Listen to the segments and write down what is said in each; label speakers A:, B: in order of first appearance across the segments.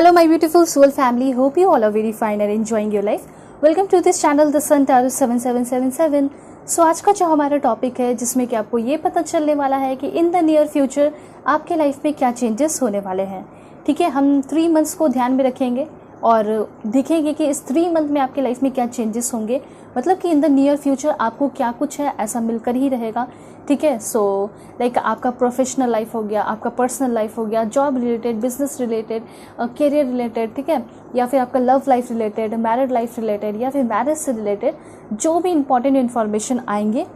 A: Hello my beautiful soul family, hope you all are very fine and enjoying your life. Welcome to this channel The Sun Tarot 7777. So आज का जो हमारा topic है जिसमें कि आपको ये पता चलने वाला है कि इन द नियर फ्यूचर आपके लाइफ में क्या चेंजेस होने वाले हैं। ठीक है, हम 3 मंथ्स को ध्यान में रखेंगे और देखेंगे कि इस 3 मंथ में आपके लाइफ में क्या चेंजेस होंगे, मतलब कि इन द नियर फ्यूचर आपको क्या कुछ है ऐसा मिलकर ही रहेगा। ठीक है, सो लाइक आपका प्रोफेशनल लाइफ हो गया, आपका पर्सनल लाइफ हो गया, job related, business related, career related, ठीक है, या फिर आपका love life related, married life related या फिर मैरिज से रिलेटेड जो भी इंपॉर्टेंट इन्फॉर्मेशन आएंगे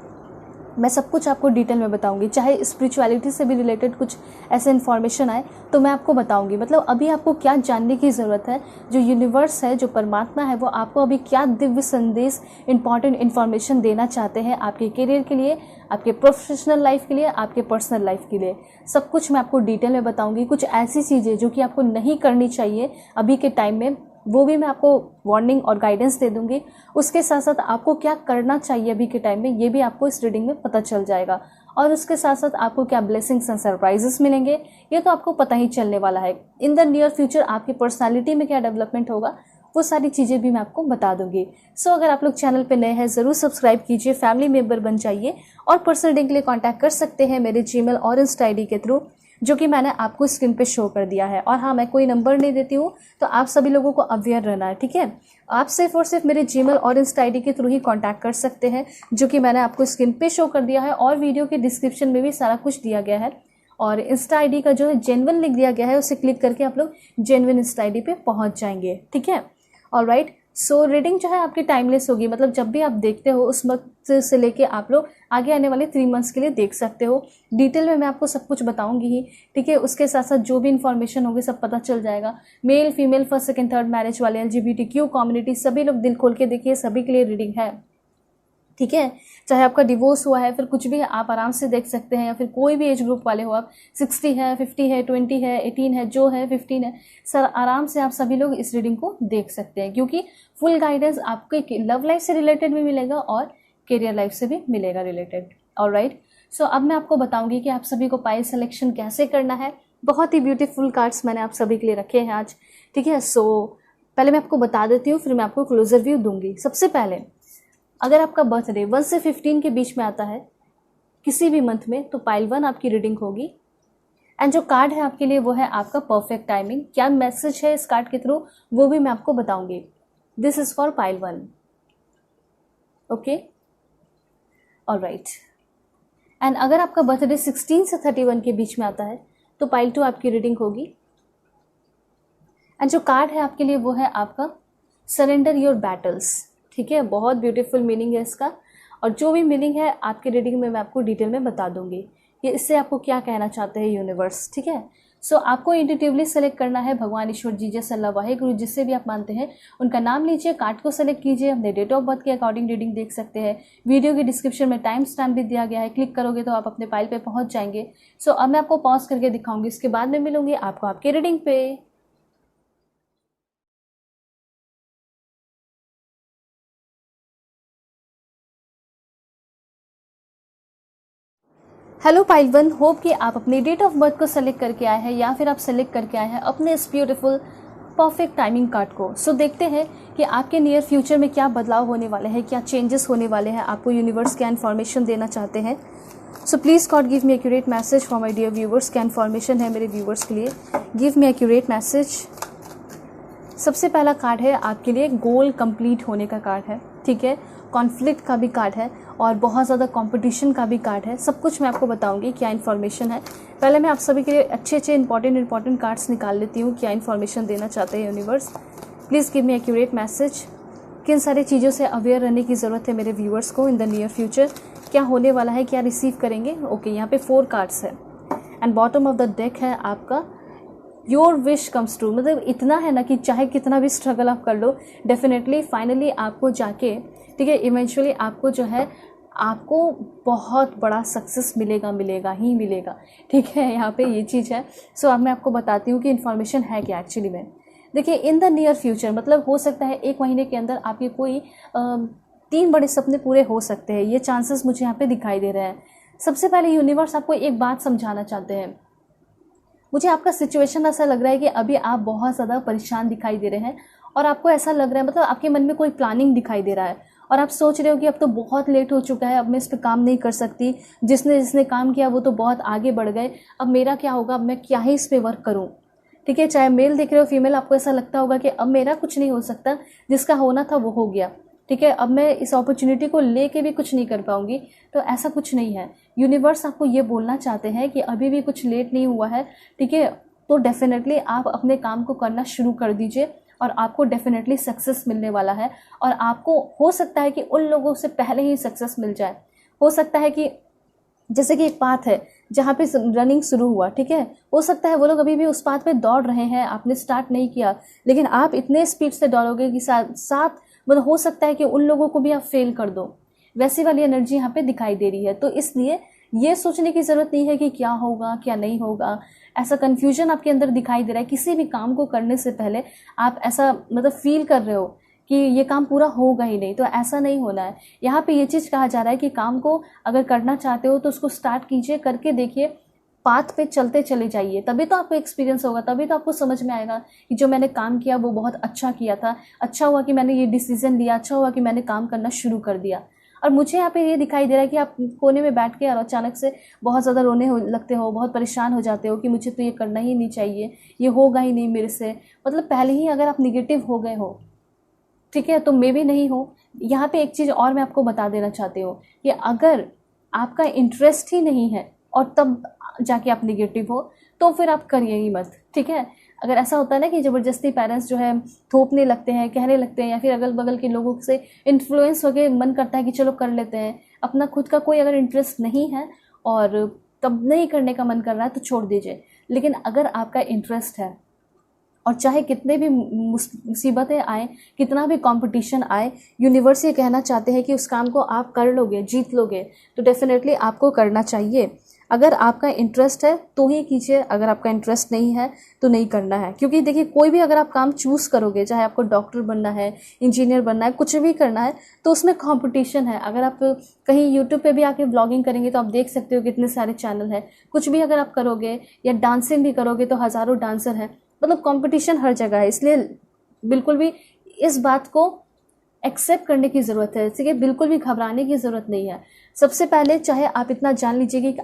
A: मैं सब कुछ आपको डिटेल में बताऊंगी। चाहे स्पिरिचुअलिटी से भी रिलेटेड कुछ ऐसे इन्फॉर्मेशन आए तो मैं आपको बताऊंगी। मतलब अभी आपको क्या जानने की ज़रूरत है, जो यूनिवर्स है, जो परमात्मा है, वो आपको अभी क्या दिव्य संदेश, इंपॉर्टेंट इन्फॉर्मेशन देना चाहते हैं आपके करियर के लिए, आपके प्रोफेशनल लाइफ के लिए, आपके पर्सनल लाइफ के लिए। सब कुछ मैं आपको डिटेल में बताऊँगी। कुछ ऐसी चीज़ें जो कि आपको नहीं करनी चाहिए अभी के टाइम में, वो भी मैं आपको वार्निंग और गाइडेंस दे दूंगी। उसके साथ साथ आपको क्या करना चाहिए अभी के टाइम में, ये भी आपको इस रीडिंग में पता चल जाएगा। और उसके साथ साथ आपको क्या ब्लेसिंग्स एंड सरप्राइजेस मिलेंगे ये तो आपको पता ही चलने वाला है। इन द नियर फ्यूचर आपकी पर्सनालिटी में क्या डेवलपमेंट होगा वो सारी चीज़ें भी मैं आपको बता दूंगी। सो अगर आप लोग चैनल पे नए हैं ज़रूर सब्सक्राइब कीजिए, फैमिली मेम्बर बन जाइए और पर्सनल रीडिंग के लिए कॉन्टैक्ट कर सकते हैं मेरे जीमेल और इंस्टा आईडी के थ्रू, जो कि मैंने आपको स्क्रीन पे शो कर दिया है। और हाँ, मैं कोई नंबर नहीं देती हूँ, तो आप सभी लोगों को अवेयर रहना है। ठीक है, आप सिर्फ और सिर्फ मेरे जीमेल और इंस्टा आईडी के थ्रू ही कांटेक्ट कर सकते हैं, जो कि मैंने आपको स्क्रीन पे शो कर दिया है और वीडियो के डिस्क्रिप्शन में भी सारा कुछ दिया गया है। और इंस्टा आईडी का जो है जेन्युइन लिंक दिया गया है, उसे क्लिक करके आप लोग जेन्युइन इंस्टा आईडी पे पहुँच जाएंगे। ठीक है, ऑलराइट। सो रीडिंग जो है आपकी टाइमलेस होगी, मतलब जब भी आप देखते हो उस वक्त से लेके आप लोग आगे आने वाले 3 मंथ्स के लिए देख सकते हो। डिटेल में मैं आपको सब कुछ बताऊंगी ही। ठीक है, उसके साथ साथ जो भी इन्फॉर्मेशन होगी सब पता चल जाएगा। Male, female, first, second, third marriage वाले, LGBTQ कम्युनिटी, सभी लोग दिल खोल के देखिए, सभी के लिए रीडिंग है। ठीक है, चाहे आपका डिवोर्स हुआ है फिर कुछ भी है, आप आराम से देख सकते हैं, या फिर कोई भी एज ग्रुप वाले हो, आप 60 है, 50 है, 20 है, 18 है, जो है 15 है, सर आराम से आप सभी लोग इस रीडिंग को देख सकते हैं, क्योंकि फुल गाइडेंस आपके लव लाइफ से रिलेटेड भी मिलेगा और करियर लाइफ से भी मिलेगा रिलेटेड। ऑलराइट, सो अब मैं आपको बताऊंगी कि आप सभी को पाइल सिलेक्शन कैसे करना है। बहुत ही ब्यूटीफुल कार्ड्स मैंने आप सभी के लिए रखे हैं आज। ठीक है, सो पहले मैं आपको बता देती हूँ, फिर मैं आपको क्लोजर व्यू दूंगी। सबसे पहले, अगर आपका बर्थडे 1 से 15 के बीच में आता है किसी भी मंथ में, तो पाइल 1 आपकी रीडिंग होगी। एंड जो कार्ड है आपके लिए वो है आपका परफेक्ट टाइमिंग। क्या मैसेज है इस कार्ड के थ्रू वो भी मैं आपको बताऊंगी। This is for pile 1। Okay, alright. And अगर आपका बर्थडे 16 से 31 के बीच में आता है तो पाइल 2 आपकी रीडिंग होगी। एंड जो कार्ड है आपके लिए वो है आपका सरेंडर योर बैटल्स। ठीक है, बहुत ब्यूटीफुल मीनिंग है इसका, और जो भी मीनिंग है आपके रीडिंग में मैं आपको डिटेल में बता दूंगी कि इससे आपको क्या कहना चाहते हैं यूनिवर्स। ठीक है, सो आपको इंट्यूटिवली सेलेक्ट करना है भगवान, ईश्वर, जीसस, अल्लाह, वाहेगुरु, जिससे भी आप मानते हैं उनका नाम लीजिए, कार्ड को सेलेक्ट कीजिए, अपने डेट ऑफ बर्थ के अकॉर्डिंग रीडिंग देख सकते हैं। वीडियो के डिस्क्रिप्शन में टाइम स्टैम्प भी दिया गया है, क्लिक करोगे तो आप अपने पाइल पे पहुंच जाएंगे। सो अब मैं आपको पॉज करके दिखाऊंगी, इसके बाद में मिलूंगी आपको आपके रीडिंग पे। हेलो पाइल 1, होप कि आप अपनी डेट ऑफ बर्थ को सेलेक्ट करके आए हैं या फिर आप सेलेक्ट करके आए हैं अपने इस ब्यूटीफुल परफेक्ट टाइमिंग कार्ड को। सो देखते हैं कि आपके नियर फ्यूचर में क्या बदलाव होने वाले हैं, क्या चेंजेस होने वाले हैं, आपको यूनिवर्स क्या इन्फॉर्मेशन देना चाहते हैं। So please god give me accurate message for my dear viewers. क्या इन्फॉर्मेशन है मेरे व्यूवर्स के लिए, गिव मी एक्यूरेट मैसेज। सबसे पहला कार्ड है आपके लिए गोल कंप्लीट होने का कार्ड है। ठीक है, कॉन्फ्लिक्ट का भी कार्ड है और बहुत ज़्यादा कंपटीशन का भी कार्ड है। सब कुछ मैं आपको बताऊंगी क्या इन्फॉर्मेशन है। पहले मैं आप सभी के लिए अच्छे अच्छे इंपॉर्टेंट कार्ड्स निकाल लेती हूँ, क्या इन्फॉर्मेशन देना चाहते हैं universe. Please give me accurate message. किन सारी चीज़ों से अवेयर रहने की ज़रूरत है मेरे व्यूवर्स को इन द नियर फ्यूचर, क्या होने वाला है, क्या रिसीव करेंगे। ओके, यहाँ पे 4 कार्ड्स है and bottom of the deck है आपका योर विश कम्स ट्रू। मतलब इतना है ना कि चाहे कितना भी स्ट्रगल आप कर लो, डेफिनेटली फाइनली आपको जाके, ठीक है, इवेंचुअली आपको जो है आपको बहुत बड़ा सक्सेस मिलेगा ही मिलेगा। ठीक है, यहाँ पे ये चीज़ है। सो अब मैं आपको बताती हूँ कि इन्फॉर्मेशन है क्या एक्चुअली में। देखिए, इन द नियर फ्यूचर मतलब हो सकता है 1 महीने के अंदर आपके कोई 3 बड़े सपने पूरे हो सकते हैं, ये चांसेस मुझे यहाँ पे दिखाई दे रहे हैं। सबसे पहले यूनिवर्स आपको एक बात समझाना चाहते हैं, मुझे आपका सिचुएशन ऐसा लग रहा है कि अभी आप बहुत ज़्यादा परेशान दिखाई दे रहे हैं और आपको ऐसा लग रहा है, मतलब आपके मन में कोई प्लानिंग दिखाई दे रहा है और आप सोच रहे हो कि अब तो बहुत लेट हो चुका है, अब मैं इस पर काम नहीं कर सकती, जिसने जिसने काम किया वो तो बहुत आगे बढ़ गए, अब मेरा क्या होगा, अब मैं क्या ही इस पर वर्क करूँ। ठीक है, चाहे मेल देख रहे हो फीमेल, आपको ऐसा लगता होगा कि अब मेरा कुछ नहीं हो सकता, जिसका होना था वो हो गया। ठीक है, अब मैं इस अपॉर्चुनिटी को लेके भी कुछ नहीं कर पाऊंगी। तो ऐसा कुछ नहीं है। यूनिवर्स आपको ये बोलना चाहते हैं कि अभी भी कुछ लेट नहीं हुआ है। ठीक है, तो डेफिनेटली आप अपने काम को करना शुरू कर दीजिए और आपको डेफिनेटली सक्सेस मिलने वाला है। और आपको हो सकता है कि उन लोगों से पहले ही सक्सेस मिल जाए। हो सकता है कि जैसे कि एक पाथ है जहाँ पे रनिंग शुरू हुआ, ठीक है, हो सकता है वो लोग अभी भी उस पाथ पे दौड़ रहे हैं, आपने स्टार्ट नहीं किया, लेकिन आप इतने स्पीड से दौड़ोगे कि साथ मतलब हो सकता है कि उन लोगों को भी आप फेल कर दो। वैसी वाली एनर्जी यहाँ पे दिखाई दे रही है। तो इसलिए ये सोचने की ज़रूरत नहीं है कि क्या होगा क्या नहीं होगा, ऐसा कन्फ्यूजन आपके अंदर दिखाई दे रहा है। किसी भी काम को करने से पहले आप ऐसा मतलब फील कर रहे हो कि ये काम पूरा होगा ही नहीं, तो ऐसा नहीं होना है। यहाँ पे ये चीज़ कहा जा रहा है कि काम को अगर करना चाहते हो तो उसको स्टार्ट कीजिए, करके देखिए, पाथ पे चलते चले जाइए, तभी तो आपको एक्सपीरियंस होगा, तभी तो आपको समझ में आएगा कि जो मैंने काम किया वो बहुत अच्छा किया था, अच्छा हुआ कि मैंने ये डिसीजन लिया, अच्छा हुआ कि मैंने काम करना शुरू कर दिया। और मुझे यहाँ पे ये दिखाई दे रहा है कि आप कोने में बैठ के और अचानक से बहुत ज़्यादा रोने लगते हो, बहुत परेशान हो जाते हो कि मुझे तो ये करना ही नहीं चाहिए, ये होगा ही नहीं मेरे से। मतलब पहले ही अगर आप निगेटिव हो गए हो, ठीक है, तो मे भी नहीं हो। यहाँ पे एक चीज़ और मैं आपको बता देना चाहती हूँ कि अगर आपका इंटरेस्ट ही नहीं है और तब जाके आप निगेटिव हो, तो फिर आप करिए ही मत। ठीक है, अगर ऐसा होता है ना कि ज़बरदस्ती पेरेंट्स जो है थोपने लगते हैं, कहने लगते हैं, या फिर अगल बगल के लोगों से इन्फ्लुएंस होकर मन करता है कि चलो कर लेते हैं, अपना खुद का कोई अगर इंटरेस्ट नहीं है और तब नहीं करने का मन कर रहा है तो छोड़ दीजिए। लेकिन अगर आपका इंटरेस्ट है और चाहे कितने भी मुसीबतें आए, कितना भी कंपटीशन आए, यूनिवर्स ये कहना चाहते हैं कि उस काम को आप कर लोगे, जीत लोगे, तो डेफिनेटली आपको करना चाहिए। अगर आपका इंटरेस्ट है तो ही कीजिए, अगर आपका इंटरेस्ट नहीं है तो नहीं करना है। क्योंकि देखिए, कोई भी अगर आप काम चूज़ करोगे, चाहे आपको डॉक्टर बनना है, इंजीनियर बनना है, कुछ भी करना है, तो उसमें कंपटीशन है। अगर आप कहीं यूट्यूब पे भी आके ब्लॉगिंग करेंगे तो आप देख सकते हो कितने सारे चैनल हैं। कुछ भी अगर आप करोगे या डांसिंग भी करोगे तो हज़ारों डांसर हैं। मतलब कंपटीशन हर जगह है। इसलिए बिल्कुल भी इस बात को एक्सेप्ट करने की ज़रूरत है, इसलिए बिल्कुल भी घबराने की ज़रूरत नहीं है। सबसे पहले चाहे आप इतना जान लीजिए कि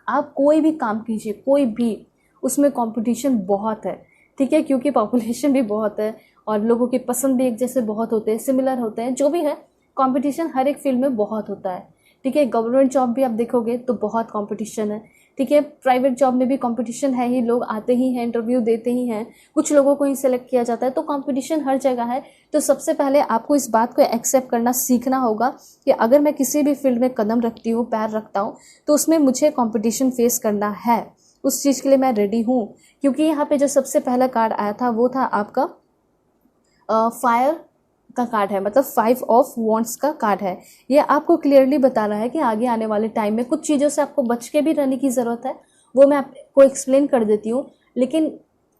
A: आप कोई भी काम कीजिए, कोई भी, उसमें कंपटीशन बहुत है। ठीक है, क्योंकि पॉपुलेशन भी बहुत है और लोगों के पसंद भी एक जैसे बहुत होते हैं, सिमिलर होते हैं, जो भी है कंपटीशन हर एक फील्ड में बहुत होता है। ठीक है, गवर्नमेंट जॉब भी आप देखोगे तो बहुत कंपटीशन है। ठीक है, प्राइवेट जॉब में भी कंपटीशन है ही, लोग आते ही हैं, इंटरव्यू देते ही हैं, कुछ लोगों को ही सिलेक्ट किया जाता है, तो कंपटीशन हर जगह है। तो सबसे पहले आपको इस बात को एक्सेप्ट करना सीखना होगा कि अगर मैं किसी भी फील्ड में कदम रखती हूँ, पैर रखता हूँ, तो उसमें मुझे कंपटीशन फेस करना है, उस चीज़ के लिए मैं रेडी हूँ। क्योंकि यहाँ पे जो सबसे पहला कार्ड आया था वो था आपका फायर का कार्ड है, मतलब 5 ऑफ वॉन्ड्स का कार्ड है। ये आपको क्लियरली बता रहा है कि आगे आने वाले टाइम में कुछ चीज़ों से आपको बच के भी रहने की ज़रूरत है, वो मैं आपको एक्सप्लेन कर देती हूँ। लेकिन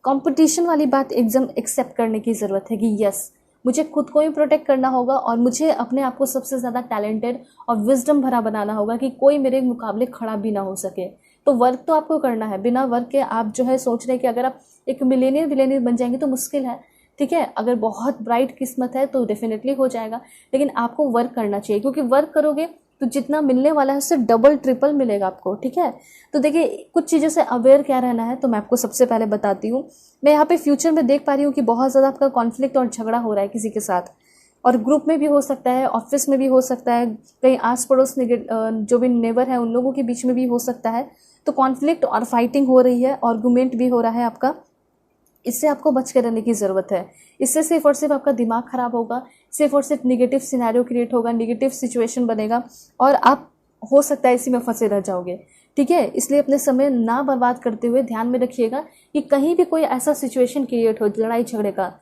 A: कंपटीशन वाली बात एकदम एक्सेप्ट करने की ज़रूरत है कि यस, मुझे खुद को ही प्रोटेक्ट करना होगा और मुझे अपने आप को सबसे ज़्यादा टैलेंटेड और विजडम भरा बनाना होगा कि कोई मेरे मुकाबले खड़ा भी ना हो सके। तो वर्क तो आपको करना है, बिना वर्क के आप जो है सोच रहे हैं कि अगर आप एक मिलेनियर बन जाएंगे तो मुश्किल है। ठीक है, अगर बहुत ब्राइट किस्मत है तो डेफिनेटली हो जाएगा, लेकिन आपको वर्क करना चाहिए, क्योंकि वर्क करोगे तो जितना मिलने वाला है उससे डबल ट्रिपल मिलेगा आपको। ठीक है, तो देखिए, कुछ चीज़ों से अवेयर क्या रहना है तो मैं आपको सबसे पहले बताती हूँ। मैं यहाँ पे फ्यूचर में देख पा रही हूँ कि बहुत ज़्यादा आपका कॉन्फ्लिक्ट और झगड़ा हो रहा है किसी के साथ, और ग्रुप में भी हो सकता है, ऑफिस में भी हो सकता है, कहीं आस पड़ोस जो भी नेबर है उन लोगों के बीच में भी हो सकता है। तो कॉन्फ्लिक्ट और फाइटिंग हो रही है, आर्गुमेंट भी हो रहा है आपका। इससे आपको बच के रहने की ज़रूरत है। इससे सिर्फ और सिर्फ आपका दिमाग खराब होगा, सिर्फ और सिर्फ निगेटिव सिनेरियो क्रिएट होगा, निगेटिव सिचुएशन बनेगा और आप हो सकता है इसी में फंसे रह जाओगे। ठीक है, इसलिए अपने समय ना बर्बाद करते हुए ध्यान में रखिएगा कि कहीं भी कोई ऐसा सिचुएशन क्रिएट हो लड़ाई झगड़े का,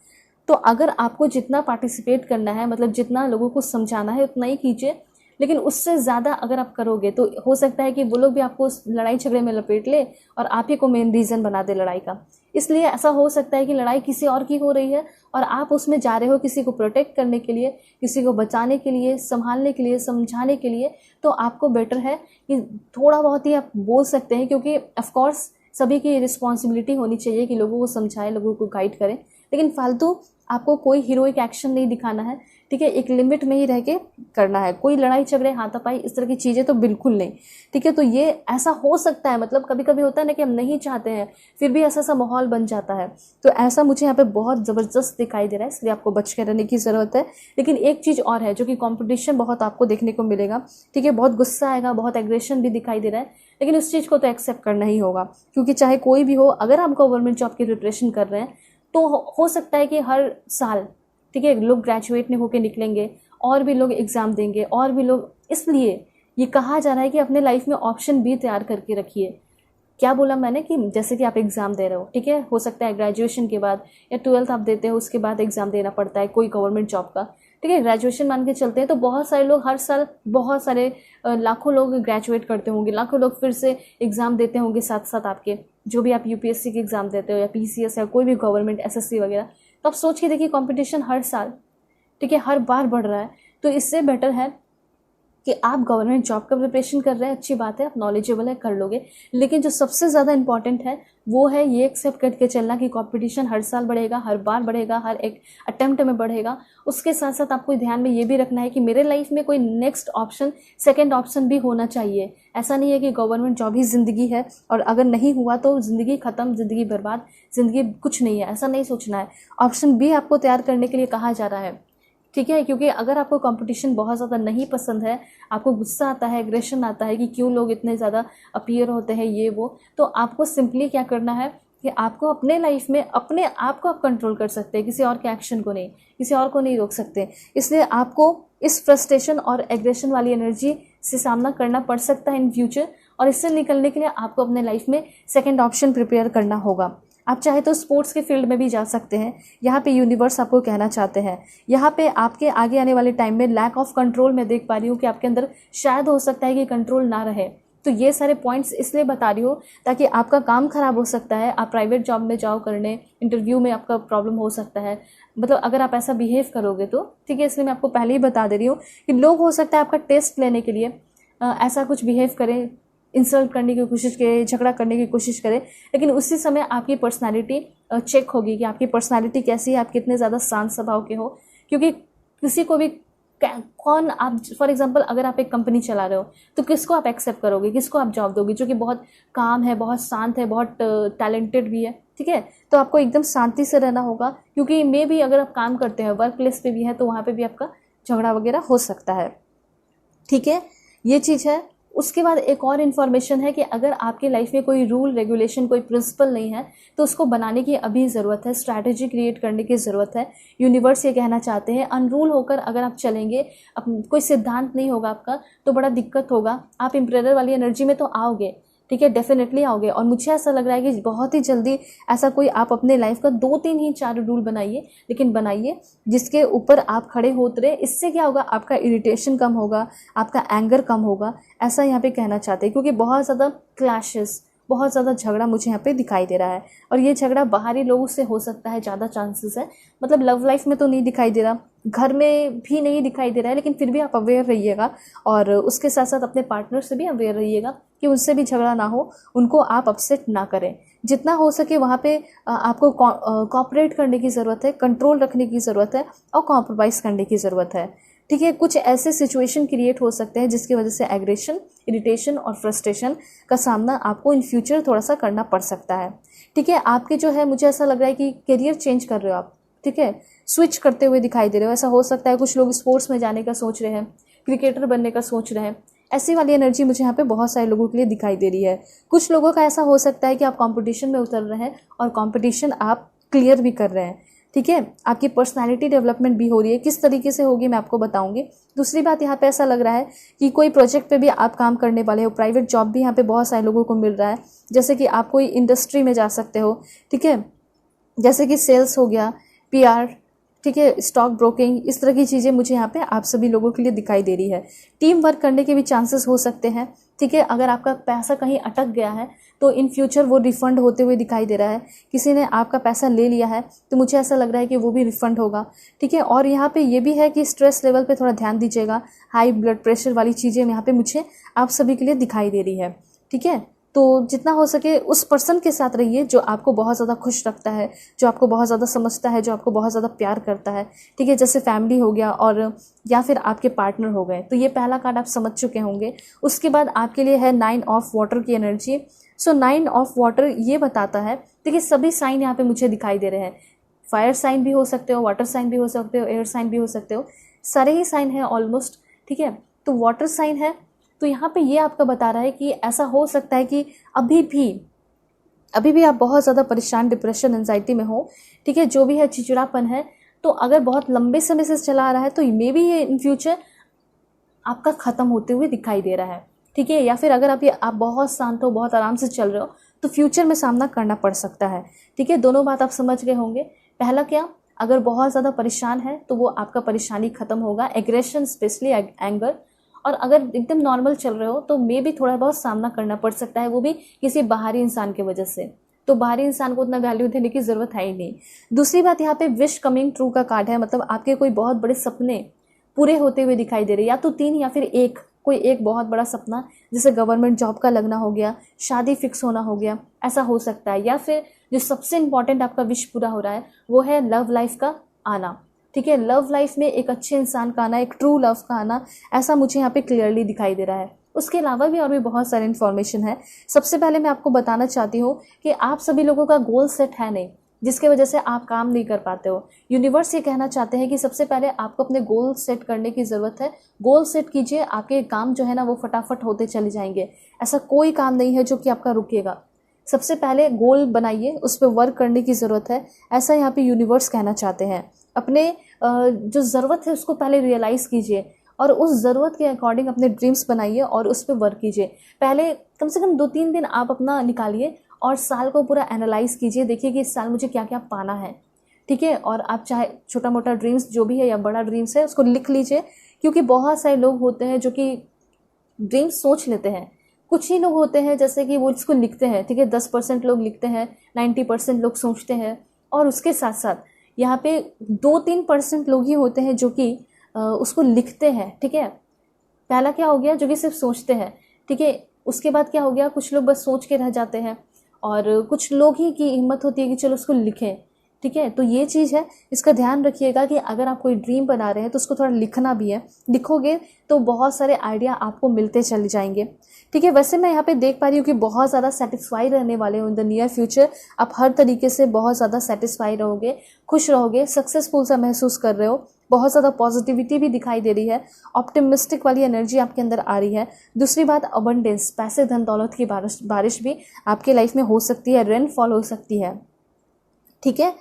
A: तो अगर आपको जितना पार्टिसिपेट करना है, मतलब जितना लोगों को समझाना है उतना ही कीजिए। लेकिन उससे ज़्यादा अगर आप करोगे तो हो सकता है कि वो लोग भी आपको उस लड़ाई झगड़े में लपेट ले और आप ही को मेन रीज़न बना दे लड़ाई का। इसलिए ऐसा हो सकता है कि लड़ाई किसी और की हो रही है और आप उसमें जा रहे हो किसी को प्रोटेक्ट करने के लिए, किसी को बचाने के लिए, संभालने के लिए, समझाने के लिए। तो आपको बेटर है कि थोड़ा बहुत ही आप बोल सकते हैं, क्योंकि ऑफकोर्स सभी की रिस्पॉन्सिबिलिटी होनी चाहिए कि लोगों को समझाएं, लोगों को गाइड करें, लेकिन फालतू आपको कोई हीरोइक एक्शन नहीं दिखाना है, ठीक है। एक लिमिट में ही रह के करना है, कोई लड़ाई झगड़े हाथापाई इस तरह की चीज़ें तो बिल्कुल नहीं, ठीक है। तो ये ऐसा हो सकता है, मतलब कभी कभी होता है ना कि हम नहीं चाहते हैं फिर भी ऐसा माहौल बन जाता है, तो ऐसा मुझे यहाँ पे बहुत ज़बरदस्त दिखाई दे रहा है, इसलिए आपको बच के रहने की ज़रूरत है। लेकिन एक चीज़ और है जो कि कॉम्पिटिशन बहुत आपको देखने को मिलेगा, ठीक है। बहुत गुस्सा आएगा, बहुत एग्रेशन भी दिखाई दे रहा है, लेकिन उस चीज़ को तो एक्सेप्ट करना ही होगा, क्योंकि चाहे कोई भी हो, अगर आप गवर्नमेंट जॉब की प्रिपरेशन कर रहे हैं तो हो सकता है कि हर साल, ठीक है, लोग ग्रेजुएट होकर निकलेंगे और भी लोग एग्ज़ाम देंगे और भी लोग, इसलिए ये कहा जा रहा है कि अपने लाइफ में ऑप्शन भी तैयार करके रखिए। क्या बोला मैंने कि जैसे कि आप एग्ज़ाम दे रहे हो, ठीक है, हो सकता है ग्रेजुएशन के बाद या 12th आप देते हो उसके बाद एग्ज़ाम देना पड़ता है कोई गवर्नमेंट जॉब का, ठीक है। ग्रेजुएशन मान के चलते हैं तो बहुत सारे लोग हर साल, बहुत सारे लाखों लोग ग्रेजुएट करते होंगे, लाखों लोग फिर से एग्ज़ाम देते होंगे साथ साथ आपके, जो भी आप यूपीएससी के एग्ज़ाम देते हो या पीसीएस या कोई भी गवर्नमेंट एसएससी वगैरह। तो आप सोच के देखिए कंपटीशन हर साल, ठीक है, हर बार बढ़ रहा है। तो इससे बेटर है कि आप गवर्नमेंट जॉब का प्रिपरेशन कर रहे हैं, अच्छी बात है, आप नॉलेजेबल है, कर लोगे। लेकिन जो सबसे ज़्यादा इंपॉर्टेंट है वो है ये एक्सेप्ट करके चलना कि कंपटीशन हर साल बढ़ेगा, हर बार बढ़ेगा, हर एक अटेम्प्ट में बढ़ेगा। उसके साथ साथ आपको ध्यान में ये भी रखना है कि मेरे लाइफ में कोई नेक्स्ट ऑप्शन, सेकेंड ऑप्शन भी होना चाहिए। ऐसा नहीं है कि गवर्नमेंट जॉब ही ज़िंदगी है और अगर नहीं हुआ तो ज़िंदगी ख़त्म, ज़िंदगी बर्बाद, ज़िंदगी कुछ नहीं है, ऐसा नहीं सोचना है। ऑप्शन भी आपको तैयार करने के लिए कहा जा रहा है, ठीक है। क्योंकि अगर आपको कंपटीशन बहुत ज़्यादा नहीं पसंद है, आपको गुस्सा आता है, एग्रेशन आता है कि क्यों लोग इतने ज़्यादा अपीयर होते हैं ये वो, तो आपको सिंपली क्या करना है कि आपको अपने लाइफ में अपने आप को आप कंट्रोल कर सकते हैं, किसी और के एक्शन को नहीं, किसी और को नहीं रोक सकते। इसलिए आपको इस फ्रस्ट्रेशन और एग्रेशन वाली एनर्जी से सामना करना पड़ सकता है इन फ्यूचर, और इससे निकलने के लिए आपको अपने लाइफ में सेकेंड ऑप्शन प्रिपेयर करना होगा। आप चाहे तो स्पोर्ट्स के फील्ड में भी जा सकते हैं, यहाँ पे यूनिवर्स आपको कहना चाहते हैं, यहाँ पे आपके आगे आने वाले टाइम में लैक ऑफ कंट्रोल मैं देख पा रही हूँ कि आपके अंदर शायद हो सकता है कि कंट्रोल ना रहे। तो ये सारे पॉइंट्स इसलिए बता रही हूँ ताकि आपका काम खराब हो सकता है, आप प्राइवेट जॉब में जाओ करने, इंटरव्यू में आपका प्रॉब्लम हो सकता है, मतलब अगर आप ऐसा बिहेव करोगे तो, ठीक है। इसलिए मैं आपको पहले ही बता दे रही हूँ कि लोग हो सकता है आपका टेस्ट लेने के लिए ऐसा कुछ बिहेव करें, इंसल्ट करने की कोशिश करे, झगड़ा करने की कोशिश करे, लेकिन उसी समय आपकी पर्सनालिटी चेक होगी कि आपकी पर्सनालिटी कैसी है, आप कितने ज़्यादा शांत स्वभाव के हो। क्योंकि किसी को भी कौन, आप फॉर एग्जांपल अगर आप एक कंपनी चला रहे हो तो किसको आप एक्सेप्ट करोगे, किसको आप जॉब दोगे जो कि बहुत काम है, बहुत शांत है, बहुत टैलेंटेड भी है, ठीक है। तो आपको एकदम शांति से रहना होगा, क्योंकि मे भी अगर आप काम करते हैं, वर्क प्लेस पे भी है, तो वहाँ पे भी आपका झगड़ा वगैरह हो सकता है, ठीक है। ये चीज़ है। उसके बाद एक और इन्फॉर्मेशन है कि अगर आपकी लाइफ में कोई रूल रेगुलेशन, कोई प्रिंसिपल नहीं है तो उसको बनाने की अभी ज़रूरत है, स्ट्रैटेजी क्रिएट करने की ज़रूरत है। यूनिवर्स ये कहना चाहते हैं अनरूल होकर अगर आप चलेंगे, कोई सिद्धांत नहीं होगा आपका, तो बड़ा दिक्कत होगा। आप एम्परर वाली एनर्जी में तो आओगे, ठीक है, डेफिनेटली आओगे। और मुझे ऐसा लग रहा है कि बहुत ही जल्दी ऐसा कोई आप अपने लाइफ का 2-3 ही 4 रूल बनाइए, लेकिन बनाइए जिसके ऊपर आप खड़े हो उतरे। इससे क्या होगा, आपका इरिटेशन कम होगा, आपका एंगर कम होगा, ऐसा यहाँ पे कहना चाहते हैं। क्योंकि बहुत ज़्यादा क्लैशेस, बहुत ज़्यादा झगड़ा मुझे यहाँ पे दिखाई दे रहा है, और ये झगड़ा बाहरी लोगों से हो सकता है, ज़्यादा चांसेस है। मतलब लव लाइफ में तो नहीं दिखाई दे रहा, घर में भी नहीं दिखाई दे रहा है, लेकिन फिर भी आप अवेयर रहिएगा, और उसके साथ साथ अपने पार्टनर से भी अवेयर रहिएगा कि उनसे भी झगड़ा ना हो, उनको आप अपसेट ना करें। जितना हो सके वहाँ पे आपको कोऑपरेट करने की ज़रूरत है, कंट्रोल रखने की ज़रूरत है, और कॉम्प्रोमाइज़ करने की ज़रूरत है, ठीक है। कुछ ऐसे सिचुएशन क्रिएट हो सकते हैं जिसकी वजह से एग्रेशन, इरिटेशन और फ्रस्ट्रेशन का सामना आपको इन फ्यूचर थोड़ा सा करना पड़ सकता है, ठीक है। आपके जो है, मुझे ऐसा लग रहा है कि करियर चेंज कर रहे हो आप, ठीक है, स्विच करते हुए दिखाई दे रहे हो। ऐसा हो सकता है कुछ लोग स्पोर्ट्स में जाने का सोच रहे हैं, क्रिकेटर बनने का सोच रहे हैं, ऐसी वाली एनर्जी मुझे यहाँ पे बहुत सारे लोगों के लिए दिखाई दे रही है। कुछ लोगों का ऐसा हो सकता है कि आप कंपटीशन में उतर रहे हैं और कंपटीशन आप क्लियर भी कर रहे हैं, ठीक है। आपकी पर्सनालिटी डेवलपमेंट भी हो रही है, किस तरीके से होगी मैं आपको बताऊंगी। दूसरी बात, यहाँ पे ऐसा लग रहा है कि कोई प्रोजेक्ट पे भी आप काम करने वाले हो, प्राइवेट जॉब भी यहाँ पे बहुत सारे लोगों को मिल रहा है, जैसे कि आप कोई इंडस्ट्री में जा सकते हो, ठीक है, जैसे कि सेल्स हो गया, PR, ठीक है, स्टॉक ब्रोकिंग, इस तरह की चीज़ें मुझे यहाँ पे आप सभी लोगों के लिए दिखाई दे रही है। टीम वर्क करने के भी चांसेस हो सकते हैं, ठीक है। अगर आपका पैसा कहीं अटक गया है तो इन फ्यूचर वो रिफंड होते हुए दिखाई दे रहा है। किसी ने आपका पैसा ले लिया है तो मुझे ऐसा लग रहा है कि वो भी रिफंड होगा, ठीक है। और यहाँ पे ये भी है कि स्ट्रेस लेवल पे थोड़ा ध्यान दीजिएगा, हाई ब्लड प्रेशर वाली चीज़ें यहाँ पे मुझे आप सभी के लिए दिखाई दे रही है, ठीक है। तो जितना हो सके उस पर्सन के साथ रहिए जो आपको बहुत ज़्यादा खुश रखता है, जो आपको बहुत ज़्यादा समझता है, जो आपको बहुत ज़्यादा प्यार करता है, ठीक है। जैसे फैमिली हो गया और या फिर आपके पार्टनर हो गए। तो ये पहला कार्ड आप समझ चुके होंगे। उसके बाद आपके लिए है 9 ऑफ वाटर की एनर्जी। सो 9 ऑफ वाटर ये बताता है, देखिए सभी साइन यहाँ पे मुझे दिखाई दे रहे हैं। फायर साइन भी हो सकते हो, वाटर साइन भी हो सकते हो, एयर साइन भी हो सकते हो, सारे ही साइन है ऑलमोस्ट, ठीक है। तो वाटर साइन है, तो यहाँ पे ये आपका बता रहा है कि ऐसा हो सकता है कि अभी भी आप बहुत ज़्यादा परेशान, डिप्रेशन, एंजाइटी में हो, ठीक है। जो भी है चिड़चिड़ापन है, तो अगर बहुत लंबे समय से चला आ रहा है तो मे बी ये इन फ्यूचर आपका ख़त्म होते हुए दिखाई दे रहा है, ठीक है। या फिर अगर आप बहुत शांत हो, बहुत आराम से चल रहे हो, तो फ्यूचर में सामना करना पड़ सकता है, ठीक है। दोनों बात आप समझ गए होंगे। पहला क्या, अगर बहुत ज़्यादा परेशान है तो वो आपका परेशानी ख़त्म होगा, एग्रेशन, स्पेशली एंगर। और अगर एकदम नॉर्मल चल रहे हो तो मे भी थोड़ा बहुत सामना करना पड़ सकता है, वो भी किसी बाहरी इंसान की वजह से। तो बाहरी इंसान को उतना वैल्यू देने की ज़रूरत है ही नहीं। दूसरी बात, यहाँ पे विश कमिंग ट्रू का कार्ड है, मतलब आपके कोई बहुत बड़े सपने पूरे होते हुए दिखाई दे रहे हैं, या तो 3 या फिर एक, कोई एक बहुत बड़ा सपना, जैसे गवर्नमेंट जॉब का लगना हो गया, शादी फिक्स होना हो गया, ऐसा हो सकता है। या फिर जो सबसे इंपॉर्टेंट आपका विश पूरा हो रहा है वो है लव लाइफ का आना, ठीक है। लव लाइफ में एक अच्छे इंसान का आना, एक ट्रू लव का आना, ऐसा मुझे यहाँ पे क्लियरली दिखाई दे रहा है। उसके अलावा भी और भी बहुत सारी इन्फॉर्मेशन है। सबसे पहले मैं आपको बताना चाहती हूँ कि आप सभी लोगों का गोल सेट है नहीं, जिसके वजह से आप काम नहीं कर पाते हो। यूनिवर्स ये कहना चाहते हैं कि सबसे पहले आपको अपने गोल सेट करने की ज़रूरत है। गोल सेट कीजिए, आपके काम जो है ना वो फटाफट होते चले जाएंगे। ऐसा कोई काम नहीं है जो कि आपका रुकेगा। सबसे पहले गोल बनाइए, उस पर वर्क करने की ज़रूरत है, ऐसा यहाँ पे यूनिवर्स कहना चाहते हैं। अपने जो ज़रूरत है उसको पहले रियलाइज़ कीजिए और उस ज़रूरत के अकॉर्डिंग अपने ड्रीम्स बनाइए और उस पर वर्क कीजिए। पहले कम से कम 2-3 दिन आप अपना निकालिए और साल को पूरा एनालाइज कीजिए, देखिए कि इस साल मुझे क्या क्या पाना है, ठीक है। और आप चाहे छोटा मोटा ड्रीम्स जो भी है या बड़ा ड्रीम्स है उसको लिख लीजिए, क्योंकि बहुत सारे लोग होते हैं जो कि ड्रीम्स सोच लेते हैं। कुछ ही लोग होते हैं जैसे कि वो इसको लिखते हैं, ठीक है। 10% लोग लिखते हैं, 90% लोग सोचते हैं, और उसके साथ साथ यहाँ पे 2-3% लोग ही होते हैं जो कि उसको लिखते हैं, ठीक है। पहला क्या हो गया, जो कि सिर्फ सोचते हैं, ठीक है। उसके बाद क्या हो गया, कुछ लोग बस सोच के रह जाते हैं, और कुछ लोग ही की हिम्मत होती है कि चलो उसको लिखें, ठीक है। तो ये चीज़ है, इसका ध्यान रखिएगा कि अगर आप कोई ड्रीम बना रहे हैं तो उसको थोड़ा लिखना भी है। लिखोगे तो बहुत सारे आइडिया आपको मिलते चले जाएंगे, ठीक है। वैसे मैं यहाँ पे देख पा रही हूँ कि बहुत ज़्यादा सेटिस्फाई रहने वाले हो इन द नियर फ्यूचर। आप हर तरीके से बहुत ज़्यादा सेटिस्फाई रहोगे, खुश रहोगे, सक्सेसफुल सा महसूस कर रहे हो, बहुत ज़्यादा पॉजिटिविटी भी दिखाई दे रही है, ऑप्टिमिस्टिक वाली एनर्जी आपके अंदर आ रही है। दूसरी बात, अबंडेंस, पैसे धन दौलत की बारिश भी आपके लाइफ में हो सकती है, रेनफॉल हो सकती है, ठीक है।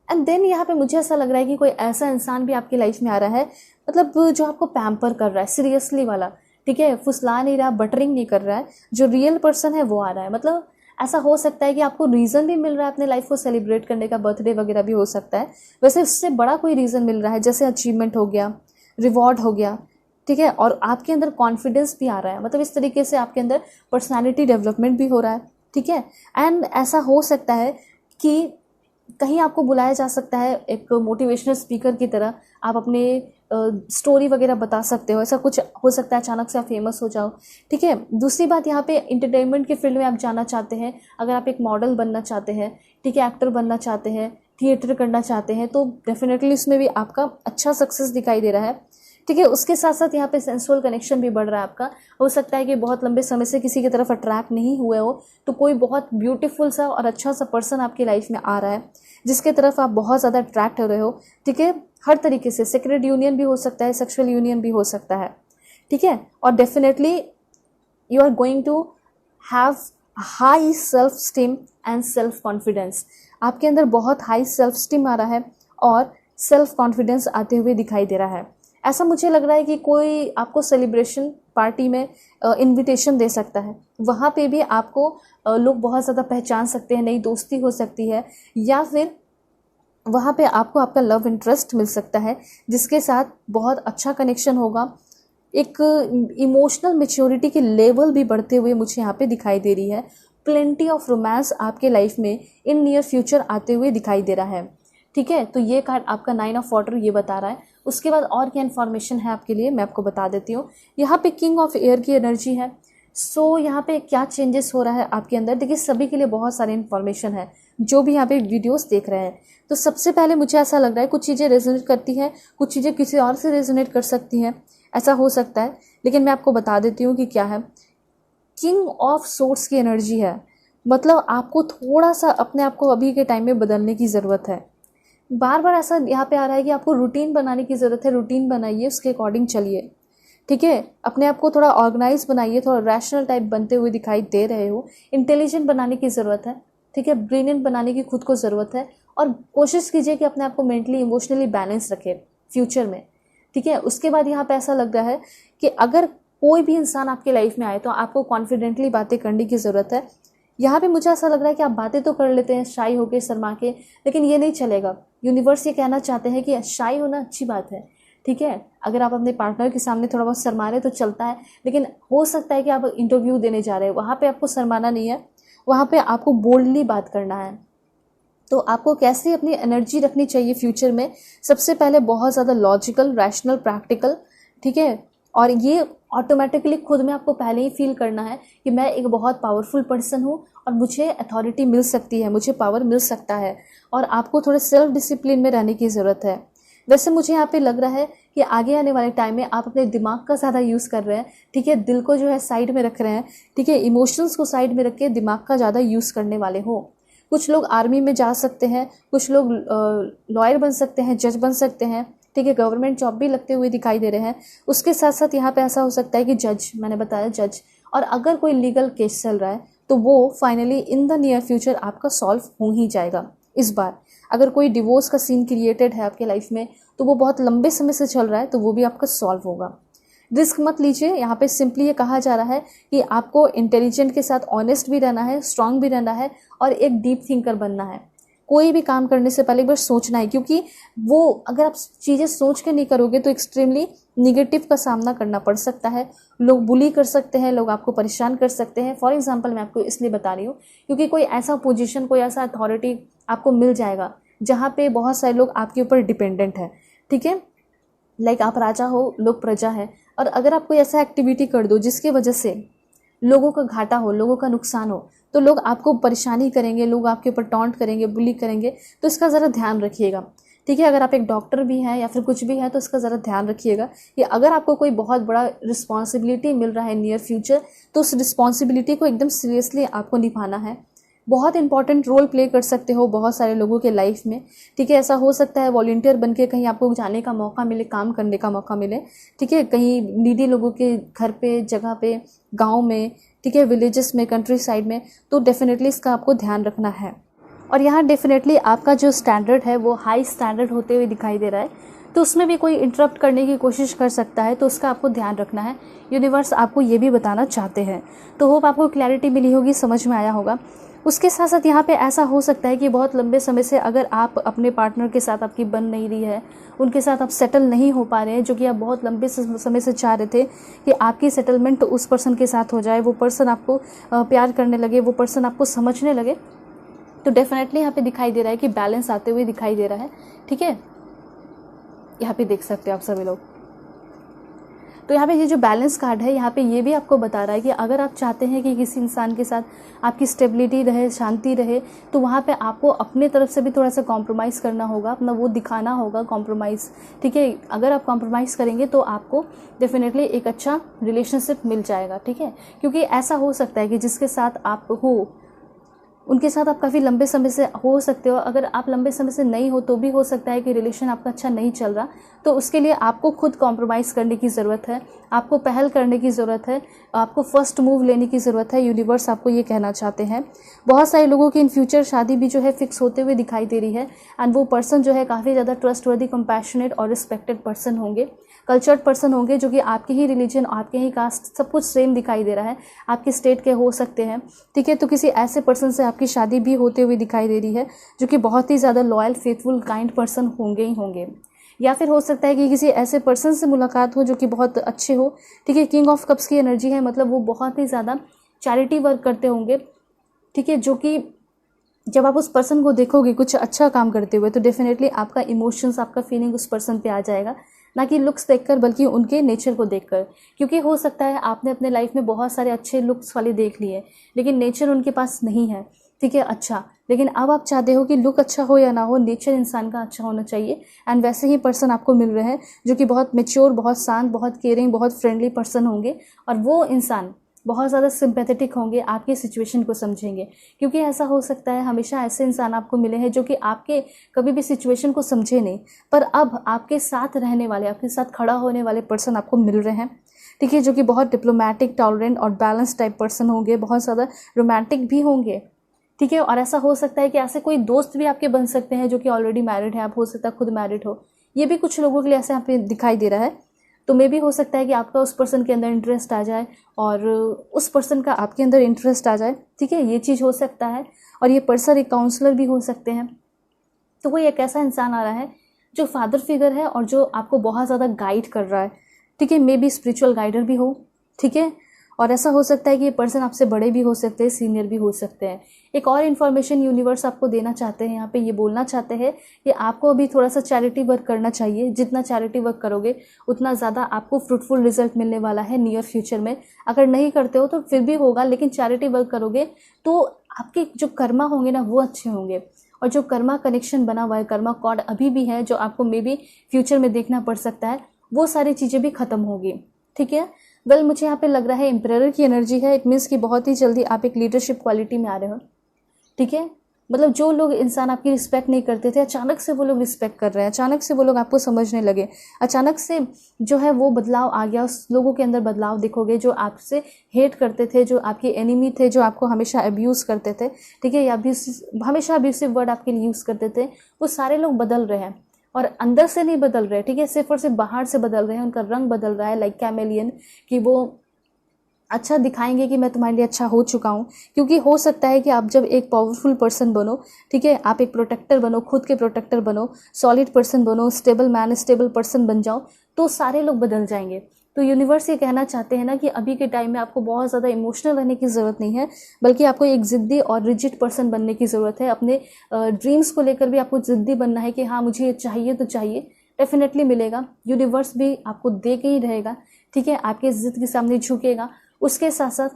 A: एंड देन यहाँ पे मुझे ऐसा लग रहा है कि कोई ऐसा इंसान भी आपकी लाइफ में आ रहा है, मतलब जो आपको पैम्पर कर रहा है, सीरियसली वाला, ठीक है। फुसला नहीं रहा, बटरिंग नहीं कर रहा है, जो रियल पर्सन है वो आ रहा है। मतलब ऐसा हो सकता है कि आपको रीज़न भी मिल रहा है अपने लाइफ को सेलिब्रेट करने का, बर्थडे वगैरह भी हो सकता है। वैसे उससे बड़ा कोई रीज़न मिल रहा है, जैसे अचीवमेंट हो गया, रिवॉर्ड हो गया, ठीक है। और आपके अंदर कॉन्फिडेंस भी आ रहा है, मतलब इस तरीके से आपके अंदर पर्सनैलिटी डेवलपमेंट भी हो रहा है, ठीक है। एंड ऐसा हो सकता है कि कहीं आपको बुलाया जा सकता है एक मोटिवेशनल स्पीकर की तरह, आप अपने स्टोरी वगैरह बता सकते हो, ऐसा कुछ हो सकता है, अचानक से आप फेमस हो जाओ, ठीक है। दूसरी बात, यहाँ पे इंटरटेनमेंट के फील्ड में आप जाना चाहते हैं, अगर आप एक मॉडल बनना चाहते हैं, ठीक है, एक्टर बनना चाहते हैं, थिएटर करना चाहते हैं, तो डेफिनेटली उसमें भी आपका अच्छा सक्सेस दिखाई दे रहा है, ठीक है। उसके साथ साथ यहाँ पे सेंसुअल कनेक्शन भी बढ़ रहा है आपका। हो सकता है कि बहुत लंबे समय से किसी की तरफ अट्रैक्ट नहीं हुए हो, तो कोई बहुत ब्यूटीफुल सा और अच्छा सा पर्सन आपकी लाइफ में आ रहा है, जिसके तरफ आप बहुत ज़्यादा अट्रैक्ट हो रहे हो, ठीक है। हर तरीके से सेक्रेट यूनियन भी हो सकता है, सेक्सुअल यूनियन भी हो सकता है, ठीक है। और definitely you are going to have high self esteem and self confidence. आपके अंदर बहुत हाई सेल्फ स्टीम आ रहा है और सेल्फ कॉन्फिडेंस आते हुए दिखाई दे रहा है। ऐसा मुझे लग रहा है कि कोई आपको सेलिब्रेशन पार्टी में इनविटेशन दे सकता है, वहाँ पे भी आपको लोग बहुत ज़्यादा पहचान सकते हैं, नई दोस्ती हो सकती है, या फिर वहाँ पे आपको आपका लव इंटरेस्ट मिल सकता है, जिसके साथ बहुत अच्छा कनेक्शन होगा। एक इमोशनल मैच्योरिटी की लेवल भी बढ़ते हुए मुझे यहाँ पे दिखाई दे रही है। प्लेंटी ऑफ रोमांस आपके लाइफ में इन नियर फ्यूचर आते हुए दिखाई दे रहा है, ठीक है। तो ये कार्ड आपका 9 ऑफ वाटर ये बता रहा है। उसके बाद और क्या इन्फॉर्मेशन है आपके लिए मैं आपको बता देती हूँ। यहाँ पे किंग ऑफ एयर की एनर्जी है। सो यहाँ पे क्या चेंजेस हो रहा है आपके अंदर, देखिए सभी के लिए बहुत सारी इन्फॉर्मेशन है जो भी यहाँ पे वीडियोस देख रहे हैं। तो सबसे पहले मुझे ऐसा लग रहा है कुछ चीज़ें रेजोनेट करती हैं, कुछ चीज़ें किसी और से रेजोनेट कर सकती हैं, ऐसा हो सकता है। लेकिन मैं आपको बता देती हूँ कि क्या है, किंग ऑफ सोर्स की एनर्जी है। मतलब आपको थोड़ा सा अपने आप को अभी के टाइम में बदलने की ज़रूरत है। बार बार ऐसा यहाँ पे आ रहा है कि आपको रूटीन बनाने की ज़रूरत है, रूटीन बनाइए, उसके अकॉर्डिंग चलिए, ठीक है। अपने आप को थोड़ा ऑर्गेनाइज बनाइए, थोड़ा रैशनल टाइप बनते हुए दिखाई दे रहे हो, इंटेलिजेंट बनाने की ज़रूरत है, ठीक है, ब्रिलियंट बनाने की खुद को ज़रूरत है। और कोशिश कीजिए कि अपने आप को मेंटली इमोशनली बैलेंस रखें फ्यूचर में, ठीक है। उसके बाद यहाँ पे ऐसा लग रहा है कि अगर कोई भी इंसान आपकी लाइफ में आए तो आपको कॉन्फिडेंटली बातें करने की ज़रूरत है। यहाँ पे मुझे ऐसा लग रहा है कि आप बातें तो कर लेते हैं शाई होके, शर्मा के, लेकिन ये नहीं चलेगा। यूनिवर्स ये कहना चाहते हैं कि शाई होना अच्छी बात है, ठीक है। अगर आप अपने पार्टनर के सामने थोड़ा बहुत शर्मा रहे तो चलता है, लेकिन हो सकता है कि आप इंटरव्यू देने जा रहे हैं, वहाँ पे आपको शर्माना नहीं है, वहाँ पे आपको बोल्डली बात करना है। तो आपको कैसे अपनी एनर्जी रखनी चाहिए फ्यूचर में, सबसे पहले बहुत ज़्यादा लॉजिकल, रैशनल, प्रैक्टिकल, ठीक है। और ये ऑटोमेटिकली खुद में आपको पहले ही फील करना है कि मैं एक बहुत पावरफुल पर्सन हूँ और मुझे अथॉरिटी मिल सकती है, मुझे पावर मिल सकता है। और आपको थोड़े सेल्फ डिसिप्लिन में रहने की ज़रूरत है। वैसे मुझे यहाँ पे लग रहा है कि आगे आने वाले टाइम में आप अपने दिमाग का ज़्यादा यूज़ कर रहे हैं, ठीक है, दिल को जो है साइड में रख रहे हैं, ठीक है, इमोशंस को साइड में रख के दिमाग का ज़्यादा यूज़ करने वाले हो। कुछ लोग आर्मी में जा सकते हैं, कुछ लोग लॉयर बन सकते हैं, जज बन सकते हैं, ठीक है, गवर्नमेंट जॉब भी लगते हुए दिखाई दे रहे हैं। उसके साथ साथ यहाँ पे ऐसा हो सकता है कि जज, मैंने बताया जज, और अगर कोई लीगल केस चल रहा है तो वो finally in the near future आपका सॉल्व हो ही जाएगा इस बार। अगर कोई डिवोर्स का सीन क्रिएटेड है आपके लाइफ में तो वो बहुत लंबे समय से चल रहा है तो वो भी आपका सॉल्व होगा। रिस्क मत लीजिए। यहाँ पे सिंपली ये कहा जा रहा है कि आपको इंटेलिजेंट के साथ ऑनेस्ट भी रहना है, स्ट्रांग भी रहना है और एक डीप थिंकर बनना है। कोई भी काम करने से पहले एक बार सोचना है, क्योंकि वो अगर आप चीज़ें सोच के नहीं करोगे तो एक्सट्रीमली निगेटिव का सामना करना पड़ सकता है। लोग बुली कर सकते हैं, लोग आपको परेशान कर सकते हैं। फॉर एग्जांपल मैं आपको इसलिए बता रही हूँ क्योंकि कोई ऐसा पोजीशन, कोई ऐसा अथॉरिटी आपको मिल जाएगा जहाँ पे बहुत सारे लोग आपके ऊपर डिपेंडेंट है, ठीक है। लाइक आप राजा हो, लोग प्रजा है, और अगर आप कोई ऐसा एक्टिविटी कर दो जिसकी वजह से लोगों का घाटा हो, लोगों का नुकसान हो, तो लोग आपको परेशानी करेंगे, लोग आपके ऊपर टॉन्ट करेंगे, बुली करेंगे। तो इसका ज़रा ध्यान रखिएगा, ठीक है। अगर आप एक डॉक्टर भी हैं या फिर कुछ भी है तो इसका ज़रा ध्यान रखिएगा कि अगर आपको कोई बहुत बड़ा रिस्पॉन्सिबिलिटी मिल रहा है नियर फ्यूचर तो उस रिस्पॉन्सिबिलिटी को एकदम सीरियसली आपको निभाना है। बहुत इंपॉर्टेंट रोल प्ले कर सकते हो बहुत सारे लोगों के लाइफ में, ठीक है। ऐसा हो सकता है वॉलंटियर बन के कहीं आपको जाने का मौका मिले, काम करने का मौका मिले, ठीक है, कहीं नीडी लोगों के घर पे, जगह पे, गांव में, ठीक है, विलेजेस में, कंट्री साइड में, तो डेफिनेटली इसका आपको ध्यान रखना है। और यहाँ डेफिनेटली आपका जो स्टैंडर्ड है वो हाई स्टैंडर्ड होते हुए दिखाई दे रहा है, तो उसमें भी कोई इंटरप्ट करने की कोशिश कर सकता है, तो उसका आपको ध्यान रखना है। यूनिवर्स आपको ये भी बताना चाहते हैं। तो होप आपको क्लैरिटी मिली होगी, समझ में आया होगा। उसके साथ साथ यहाँ पे ऐसा हो सकता है कि बहुत लंबे समय से अगर आप अपने पार्टनर के साथ आपकी बन नहीं रही है, उनके साथ आप सेटल नहीं हो पा रहे हैं, जो कि आप बहुत लंबे समय से चाह रहे थे कि आपकी सेटलमेंट उस पर्सन के साथ हो जाए, वो पर्सन आपको प्यार करने लगे, वो पर्सन आपको समझने लगे, तो डेफिनेटली यहाँ पे दिखाई दे रहा है कि बैलेंस आते हुए दिखाई दे रहा है, ठीक है। यहाँ पे देख सकते हो आप सभी लोग। तो यहाँ पे ये जो बैलेंस कार्ड है यहाँ पे ये भी आपको बता रहा है कि अगर आप चाहते हैं कि किसी इंसान के साथ आपकी स्टेबिलिटी रहे, शांति रहे, तो वहाँ पे आपको अपने तरफ से भी थोड़ा सा कॉम्प्रोमाइज़ करना होगा, अपना वो दिखाना होगा कॉम्प्रोमाइज़, ठीक है। अगर आप कॉम्प्रोमाइज़ करेंगे तो आपको डेफिनेटली एक अच्छा रिलेशनशिप मिल जाएगा, ठीक है। क्योंकि ऐसा हो सकता है कि जिसके साथ आप हो उनके साथ आप काफ़ी लंबे समय से हो सकते हो। अगर आप लंबे समय से नहीं हो तो भी हो सकता है कि रिलेशन आपका अच्छा नहीं चल रहा, तो उसके लिए आपको खुद कॉम्प्रोमाइज़ करने की ज़रूरत है, आपको पहल करने की ज़रूरत है, आपको फर्स्ट मूव लेने की ज़रूरत है। यूनिवर्स आपको ये कहना चाहते हैं। बहुत सारे लोगों की इन फ्यूचर शादी भी जो है फिक्स होते हुए दिखाई दे रही है, एंड वो पर्सन जो है काफ़ी ज़्यादा ट्रस्टवर्दी, कंपैशनेट और रिस्पेक्टेड पर्सन होंगे, कल्चर्ड पर्सन होंगे, जो कि आपके ही रिलीजन, आपके ही कास्ट, सब कुछ सेम दिखाई दे रहा है, आपके स्टेट के हो सकते हैं, ठीक है। तो किसी ऐसे पर्सन से आपकी शादी भी होते हुए दिखाई दे रही है जो कि बहुत ही ज़्यादा लॉयल, फेथफुल, काइंड पर्सन होंगे ही होंगे। या फिर हो सकता है कि किसी ऐसे पर्सन से मुलाकात हो जो कि बहुत अच्छे हो, ठीक है। किंग ऑफ कप्स की एनर्जी है, मतलब वो बहुत ही ज़्यादा चैरिटी वर्क करते होंगे, ठीक है, जो कि जब आप उस पर्सन को देखोगे कुछ अच्छा काम करते हुए तो डेफिनेटली आपका इमोशंस, आपका फीलिंग उस पर्सन पे आ जाएगा, ना कि लुक्स देखकर बल्कि उनके नेचर को देखकर। क्योंकि हो सकता है आपने अपने लाइफ में बहुत सारे अच्छे लुक्स वाले देख लिए लेकिन नेचर उनके पास नहीं है, ठीक है, अच्छा, लेकिन अब आप चाहते हो कि लुक अच्छा हो या ना हो, नेचर इंसान का अच्छा होना चाहिए। एंड वैसे ही पर्सन आपको मिल रहे हैं जो कि बहुत मेच्योर, बहुत शांत, बहुत केयरिंग, बहुत फ्रेंडली पर्सन होंगे। और वो इंसान बहुत ज़्यादा सिंपैथेटिक होंगे, आपकी सिचुएशन को समझेंगे। क्योंकि ऐसा हो सकता है हमेशा ऐसे इंसान आपको मिले हैं जो कि आपके कभी भी सिचुएशन को समझे नहीं, पर अब आपके साथ रहने वाले, आपके साथ खड़ा होने वाले पर्सन आपको मिल रहे हैं, ठीक है, जो कि बहुत डिप्लोमेटिक, टॉलरेंट और बैलेंस टाइप पर्सन होंगे, बहुत ज़्यादा रोमांटिक भी होंगे, ठीक है। और ऐसा हो सकता है कि ऐसे कोई दोस्त भी आपके बन सकते हैं जो कि ऑलरेडी मैरिड है, आप हो सकता है खुद मैरिड हो, ये भी कुछ लोगों के लिए ऐसे यहाँ पे दिखाई दे रहा है। तो मे भी हो सकता है कि आपका उस पर्सन के अंदर इंटरेस्ट आ जाए और उस पर्सन का आपके अंदर इंटरेस्ट आ जाए, ठीक है, ये चीज़ हो सकता है। और ये पर्सन एक काउंसलर भी हो सकते हैं। तो कोई एक ऐसा इंसान आ रहा है जो फादर फिगर है और जो आपको बहुत ज़्यादा गाइड कर रहा है, ठीक है, मे बी स्पिरिचुअल गाइडर भी हो, ठीक है। और ऐसा हो सकता है कि ये पर्सन आपसे बड़े भी हो सकते हैं, सीनियर भी हो सकते हैं। एक और इन्फॉर्मेशन यूनिवर्स आपको देना चाहते हैं, यहाँ पे ये बोलना चाहते हैं कि आपको अभी थोड़ा सा चैरिटी वर्क करना चाहिए। जितना चैरिटी वर्क करोगे उतना ज़्यादा आपको फ्रूटफुल रिजल्ट मिलने वाला है नियर फ्यूचर में। अगर नहीं करते हो तो फिर भी होगा, लेकिन चैरिटी वर्क करोगे तो आपके जो कर्मा होंगे ना वो अच्छे होंगे। और जो कर्मा कनेक्शन बना हुआ है, कर्मा कॉर्ड अभी भी है जो आपको मे बी फ्यूचर में देखना पड़ सकता है, वो सारी चीज़ें भी खत्म होगी, ठीक है। वेल मुझे यहाँ पे लग रहा है एम्परर की एनर्जी है। इट मीन्स कि बहुत ही जल्दी आप एक लीडरशिप क्वालिटी में आ रहे हो, ठीक है। मतलब जो लोग इंसान आपकी रिस्पेक्ट नहीं करते थे, अचानक से वो लोग रिस्पेक्ट कर रहे हैं, अचानक से वो लोग आपको समझने लगे, अचानक से जो है वो बदलाव आ गया, उस लोगों के अंदर बदलाव दिखोगे। जो आपसे हेट करते थे, जो आपके एनिमी थे, जो आपको हमेशा अब्यूज़ करते थे, ठीक है, या हमेशा अब्यूसिव वर्ड आपके लिए यूज़ करते थे, वो सारे लोग बदल रहे हैं। और अंदर से नहीं बदल रहे, ठीक है, सिर्फ और सिर्फ बाहर से बदल रहे हैं। उनका रंग बदल रहा है, लाइक कैमेलियन, कि वो अच्छा दिखाएंगे कि मैं तुम्हारे लिए अच्छा हो चुका हूँ। क्योंकि हो सकता है कि आप जब एक पावरफुल पर्सन बनो, ठीक है, आप एक प्रोटेक्टर बनो, खुद के प्रोटेक्टर बनो, सॉलिड पर्सन बनो, स्टेबल मैन, स्टेबल पर्सन बन जाओ, तो सारे लोग बदल जाएंगे। तो यूनिवर्स ये कहना चाहते हैं ना कि अभी के टाइम में आपको बहुत ज़्यादा इमोशनल रहने की ज़रूरत नहीं है, बल्कि आपको एक ज़िद्दी और रिजिड पर्सन बनने की ज़रूरत है। अपने ड्रीम्स को लेकर भी आपको ज़िद्दी बनना है कि हाँ मुझे ये चाहिए तो चाहिए, डेफिनेटली मिलेगा। यूनिवर्स भी आपको दे के ही रहेगा, ठीक है, आपके ज़िद के सामने झुकेगा। उसके साथ साथ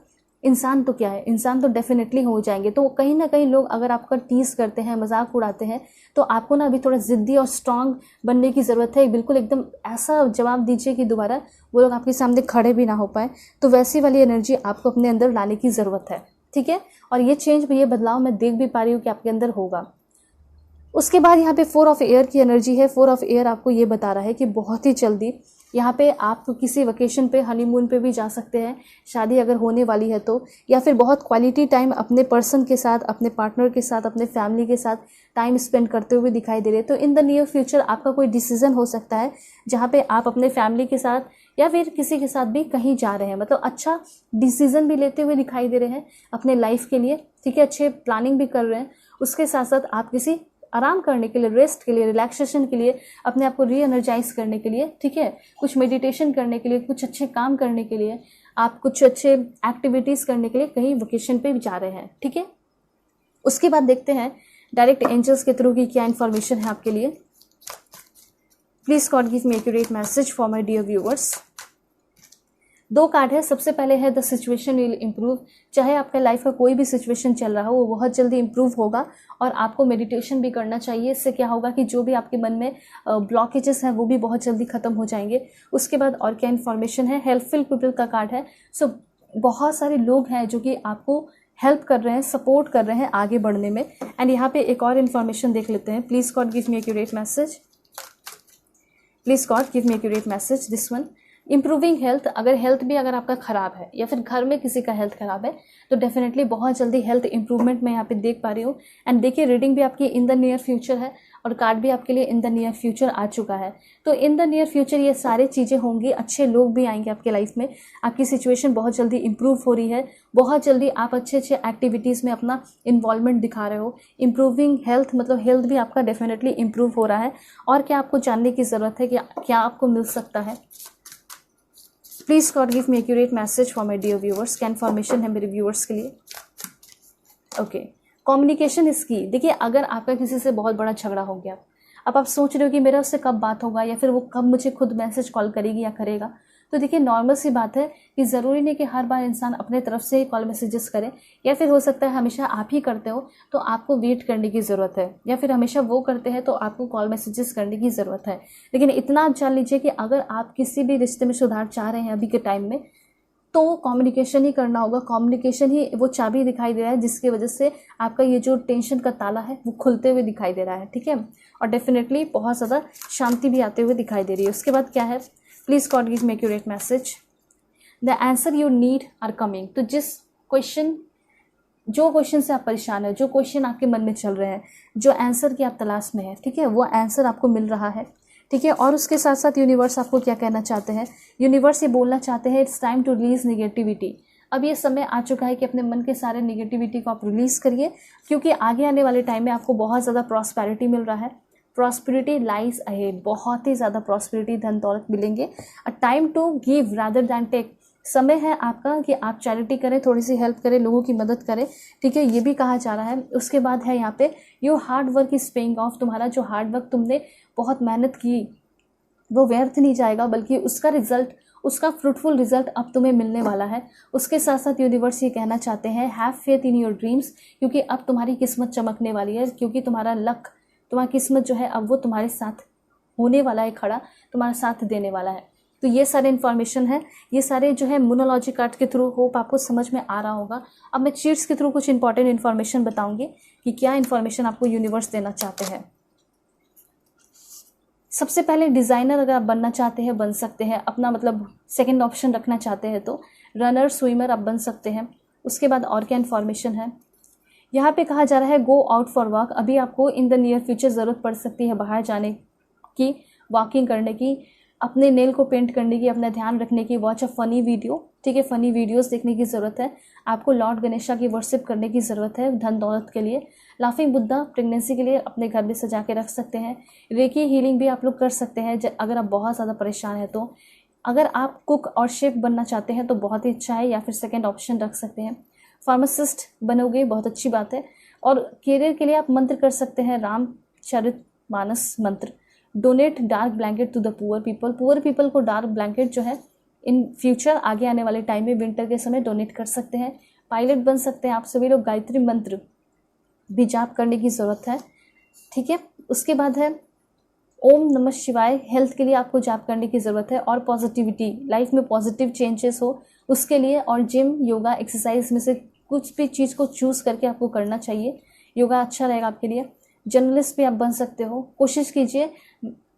A: इंसान तो क्या है, इंसान तो डेफिनेटली हो जाएंगे। तो कहीं ना कहीं लोग अगर आपका टीज़ करते हैं, मजाक उड़ाते हैं, तो आपको ना अभी थोड़ा ज़िद्दी और स्ट्रांग बनने की ज़रूरत है। बिल्कुल एकदम ऐसा जवाब दीजिए कि दोबारा वो लोग आपके सामने खड़े भी ना हो पाए। तो वैसी वाली एनर्जी आपको अपने अंदर लाने की ज़रूरत है, ठीक है। और ये चेंज, ये बदलाव मैं देख भी पा रही हूँ कि आपके अंदर होगा। उसके बाद यहाँ पे 4 ऑफ एयर की एनर्जी है। 4 ऑफ एयर आपको ये बता रहा है कि बहुत ही जल्दी यहाँ पे आप किसी वेकेशन पे, हनीमून पे भी जा सकते हैं, शादी अगर होने वाली है तो, या फिर बहुत क्वालिटी टाइम अपने पर्सन के साथ, अपने पार्टनर के साथ, अपने फैमिली के साथ टाइम स्पेंड करते हुए दिखाई दे रहे हैं। तो इन द नियर फ्यूचर आपका कोई डिसीजन हो सकता है जहाँ पे आप अपने फैमिली के साथ या फिर किसी के साथ भी कहीं जा रहे हैं, मतलब अच्छा डिसीजन भी लेते हुए दिखाई दे रहे हैं अपने लाइफ के लिए, ठीक है, अच्छे प्लानिंग भी कर रहे हैं। उसके साथ साथ आप किसी आराम करने के लिए, रेस्ट के लिए, रिलैक्सेशन के लिए, अपने आप को री एनर्जाइज करने के लिए, ठीक है, कुछ मेडिटेशन करने के लिए, कुछ अच्छे काम करने के लिए, आप कुछ अच्छे एक्टिविटीज़ करने के लिए कहीं वेकेशन पे भी जा रहे हैं, ठीक है। उसके बाद देखते हैं डायरेक्ट एंजल्स के थ्रू की क्या इन्फॉर्मेशन है आपके लिए। Please God give me accurate message for my dear viewers. 2 card है। सबसे पहले है द सिचुएशन विल इम्प्रूव। चाहे आपके लाइफ का कोई भी सिचुएशन चल रहा हो वो बहुत जल्दी इम्प्रूव होगा। और आपको मेडिटेशन भी करना चाहिए। इससे क्या होगा कि जो भी आपके मन में ब्लॉकेजेस हैं वो भी बहुत जल्दी खत्म हो जाएंगे। उसके बाद और क्या इन्फॉर्मेशन है, हेल्पफुल पीपल का कार्ड है। सो बहुत सारे लोग हैं जो कि आपको हेल्प कर रहे हैं, सपोर्ट कर रहे हैं आगे बढ़ने में। एंड यहाँ पे एक और इन्फॉर्मेशन देख लेते हैं। Please God give me accurate message, please God give me accurate message this one. Improving health, अगर हेल्थ भी अगर आपका ख़राब है या फिर घर में किसी का हेल्थ ख़राब है तो डेफिनेटली बहुत जल्दी हेल्थ इंप्रूवमेंट मैं यहाँ पे देख पा रही हूँ। एंड देखिए रीडिंग भी आपकी इन द नियर फ्यूचर है और कार्ड भी आपके लिए इन द नियर फ्यूचर आ चुका है। तो इन द नियर फ्यूचर ये सारी चीज़ें होंगी, अच्छे लोग भी आएंगे आपके लाइफ में। आपकी सिचुएशन बहुत जल्दी इंप्रूव हो रही है, बहुत जल्दी आप अच्छे अच्छे एक्टिविटीज़ में अपना इन्वॉल्वमेंट दिखा रहे हो। इम्प्रूविंग हेल्थ मतलब हेल्थ भी आपका डेफिनेटली इंप्रूव हो रहा है। और क्या आपको जानने की ज़रूरत है कि क्या आपको मिल सकता है। Please God give me accurate message for my dear viewers. क्या इन्फॉर्मेशन है मेरे व्यूअर्स के लिए। ओके, कम्युनिकेशन इज की। देखिए अगर आपका किसी से बहुत बड़ा झगड़ा हो गया, अब आप सोच रहे हो कि मेरा उससे कब बात होगा या फिर वो कब मुझे खुद मैसेज कॉल करेगी या करेगा। तो देखिए नॉर्मल सी बात है कि ज़रूरी नहीं कि हर बार इंसान अपने तरफ से ही कॉल मैसेजेस करे, या फिर हो सकता है हमेशा आप ही करते हो तो आपको वेट करने की ज़रूरत है, या फिर हमेशा वो करते हैं तो आपको कॉल मैसेजेस करने की ज़रूरत है। लेकिन इतना आप जान लीजिए कि अगर आप किसी भी रिश्ते में सुधार चाह रहे हैं अभी के टाइम में, तो कम्युनिकेशन ही करना होगा। कम्युनिकेशन ही वो चाबी दिखाई दे रहा है जिसकी वजह से आपका ये जो टेंशन का ताला है वो खुलते हुए दिखाई दे रहा है, ठीक है। और डेफिनेटली बहुत ज़्यादा शांति भी आते हुए दिखाई दे रही है। उसके बाद क्या है, please god give me accurate message, the answer you need are coming. तो जो क्वेश्चन से आप परेशान है, जो क्वेश्चन आपके मन में चल रहे हैं, जो आंसर की आप तलाश में है, ठीक है, वो आंसर आपको मिल रहा है, ठीक है। और उसके साथ साथ यूनिवर्स आपको क्या कहना चाहते हैं, यूनिवर्स ये बोलना चाहते हैं it's time to release negativity. अब ये समय आ चुका है कि अपने मन के सारे निगेटिविटी को आप रिलीज़ करिए, क्योंकि आगे आने वाले टाइम में आपको बहुत ज़्यादा प्रॉस्पेरिटी मिल रहा है। प्रॉस्पेरिटी लाइज अहेड, बहुत ही ज़्यादा प्रॉस्पेरिटी, धन दौलत मिलेंगे। A time to give rather than take, समय है आपका कि आप चैरिटी करें, थोड़ी सी हेल्प करें, लोगों की मदद करें, ठीक है, ये भी कहा जा रहा है। उसके बाद है यहाँ पे your hard work is paying off, तुम्हारा जो हार्ड वर्क तुमने बहुत मेहनत की वो व्यर्थ नहीं जाएगा, बल्कि उसका रिजल्ट, उसका फ्रूटफुल रिजल्ट अब तुम्हें मिलने वाला है। उसके साथ साथ यूनिवर्स ये कहना चाहते हैं have faith in your dreams, क्योंकि अब तुम्हारी किस्मत चमकने वाली है, क्योंकि तुम्हारा लक, तुम्हारी किस्मत जो है अब वो तुम्हारे साथ होने वाला है, खड़ा तुम्हारा साथ देने वाला है। तो ये सारे इन्फॉर्मेशन है, ये सारे जो है मोनोलॉजी कार्ड के थ्रू होप आपको समझ में आ रहा होगा। अब मैं चीट्स के थ्रू कुछ इंपॉर्टेंट इन्फॉर्मेशन बताऊंगी कि क्या इन्फॉर्मेशन आपको यूनिवर्स देना चाहते हैं। सबसे पहले डिज़ाइनर अगर आप बनना चाहते हैं बन सकते हैं, अपना मतलब सेकंड ऑप्शन रखना चाहते हैं तो रनर स्विमर आप बन सकते हैं। उसके बाद और क्या इन्फॉर्मेशन है, यहाँ पे कहा जा रहा है गो आउट फॉर वॉक। अभी आपको इन द नियर फ्यूचर ज़रूरत पड़ सकती है बाहर जाने की, वॉकिंग करने की, अपने नेल को पेंट करने की, अपना ध्यान रखने की, वॉच अ फनी वीडियो, ठीक है, फनी वीडियोस देखने की ज़रूरत है। आपको लॉर्ड गणेशा की वर्शिप करने की ज़रूरत है धन दौलत के लिए। लाफिंग बुद्धा प्रेगनेंसी के लिए अपने घर में सजा के रख सकते हैं। रेकी हीलिंग भी आप लोग कर सकते हैं अगर आप बहुत ज़्यादा परेशान है तो। अगर आप कुक और शेफ बनना चाहते हैं तो बहुत ही अच्छा है, या फिर सेकेंड ऑप्शन रख सकते हैं। फार्मासिस्ट बनोगे, बहुत अच्छी बात है। और करियर के लिए आप मंत्र कर सकते हैं रामचरितमानस मंत्र। Donate dark blanket to the poor people, poor people को डार्क ब्लैंकेट जो है इन फ्यूचर आगे आने वाले टाइम में विंटर के समय डोनेट कर सकते हैं। पायलट बन सकते हैं आप सभी लोग, गायत्री मंत्र भी जाप करने की ज़रूरत है, ठीक है। उसके बाद है ओम नमः शिवाय, हेल्थ के लिए आपको जाप करने की ज़रूरत है। और पॉजिटिविटी, लाइफ में पॉजिटिव चेंजेस हो उसके लिए, और जिम योगा एक्सरसाइज में से कुछ भी चीज़ को चूज़ करके आपको करना चाहिए, योगा अच्छा रहेगा आपके लिए। जर्नलिस्ट भी आप बन सकते हो, कोशिश कीजिए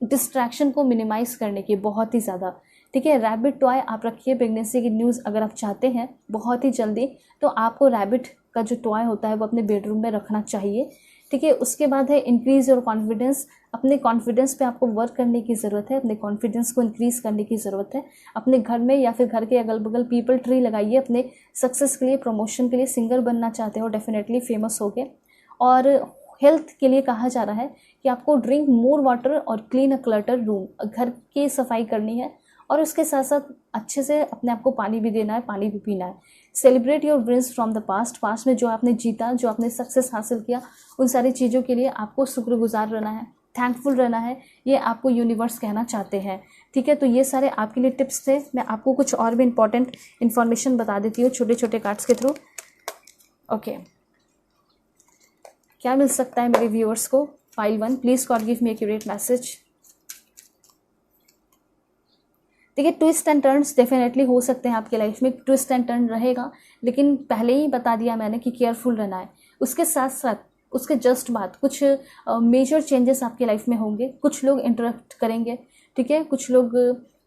A: डिस्ट्रैक्शन को मिनिमाइज़ करने की बहुत ही ज़्यादा, ठीक है। रैबिट टॉय आप रखिए, प्रेगनेंसी की न्यूज़ अगर आप चाहते हैं बहुत ही जल्दी तो आपको रैबिट का जो टॉय होता है वो अपने बेडरूम में रखना चाहिए, ठीक है। उसके बाद है इंक्रीज़ योर कॉन्फिडेंस, अपने कॉन्फिडेंस पे आपको वर्क करने की ज़रूरत है, अपने कॉन्फिडेंस को इंक्रीज़ करने की ज़रूरत है। अपने घर में या फिर घर के अगल बगल पीपल ट्री लगाइए अपने सक्सेस के लिए, प्रमोशन के लिए। सिंगर बनना चाहते हो डेफिनेटली फेमस हो गए। और हेल्थ के लिए कहा जा रहा है कि आपको ड्रिंक मोर वाटर और क्लीन अ क्लटर रूम, घर की सफाई करनी है और उसके साथ साथ अच्छे से अपने आप को पानी भी देना है, पानी भी पीना है। Celebrate your wins from the past, past में जो आपने जीता, जो आपने सक्सेस हासिल किया, उन सारी चीज़ों के लिए आपको शुक्रगुजार रहना है, थैंकफुल रहना है, ये आपको यूनिवर्स कहना चाहते हैं, ठीक है। तो ये सारे आपके लिए टिप्स थे। मैं आपको कुछ और भी इंपॉर्टेंट इन्फॉर्मेशन बता देती हूँ छोटे छोटे कार्ड्स के थ्रू। ओके, क्या मिल सकता है मेरे व्यूअर्स को? File 1, please god give me accurate message. देखिए ट्विस्ट एंड टर्न्स डेफिनेटली हो सकते हैं आपकी लाइफ में, ट्विस्ट एंड टर्न रहेगा, लेकिन पहले ही बता दिया मैंने कि केयरफुल रहना है। उसके साथ साथ उसके जस्ट बाद कुछ मेजर चेंजेस आपकी लाइफ में होंगे। कुछ लोग इंटरेक्ट करेंगे, ठीक है, कुछ लोग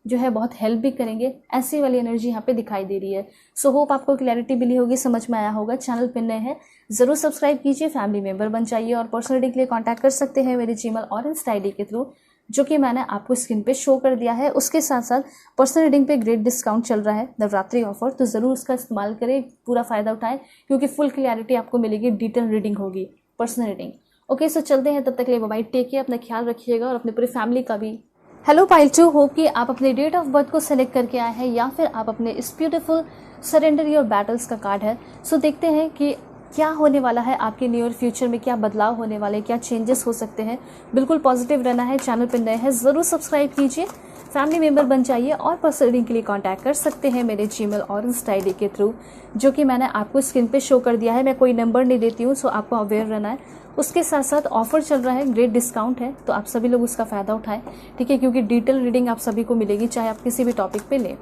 A: जो है बहुत हेल्प भी करेंगे, ऐसी वाली एनर्जी यहाँ पे दिखाई दे रही है। सो होप आपको क्लैरिटी मिली होगी, समझ में आया होगा। चैनल पे नए हैं ज़रूर सब्सक्राइब कीजिए, फैमिली मेंबर बन जाइए और पर्सनल रीडिंग के लिए कॉन्टैक्ट कर सकते हैं मेरे जीमेल और इंस्टा आईडी के थ्रू, जो कि मैंने आपको स्क्रीन पे शो कर दिया है। उसके साथ साथ पर्सनल रीडिंग पे ग्रेट डिस्काउंट चल रहा है, नवरात्रि ऑफर, तो ज़रूर उसका इस्तेमाल करें, पूरा फ़ायदा उठाएं, क्योंकि फुल क्लैरिटी आपको मिलेगी, डिटेल रीडिंग होगी, पर्सनल रीडिंग। ओके, सो चलते हैं, तब तक के लिए बाय, टेक केयर, अपना ख्याल रखिएगा और अपने पूरी फैमिली का भी। हेलो पाइल 2, होप कि आप अपने डेट ऑफ बर्थ को सेलेक्ट करके आए हैं या फिर आप अपने इस ब्यूटीफुल सरेंडर योर बैटल्स का कार्ड है। सो देखते हैं कि क्या होने वाला है आपके नियर फ्यूचर में, क्या बदलाव होने वाले, क्या चेंजेस हो सकते हैं। बिल्कुल पॉजिटिव रहना है। चैनल पर नए हैं ज़रूर सब्सक्राइब कीजिए, फैमिली मेम्बर बन जाइए और पर्सनल रीडिंग के लिए कांटेक्ट कर सकते हैं मेरे जीमेल और इंस्टा आईडी के थ्रू, जो कि मैंने आपको स्क्रीन पे शो कर दिया है। मैं कोई नंबर नहीं देती हूँ, सो आपको अवेयर रहना है। उसके साथ साथ ऑफर चल रहा है, ग्रेट डिस्काउंट है, तो आप सभी लोग उसका फ़ायदा उठाएं, ठीक है, क्योंकि डिटेल रीडिंग आप सभी को मिलेगी, चाहे आप किसी भी टॉपिक पे लें।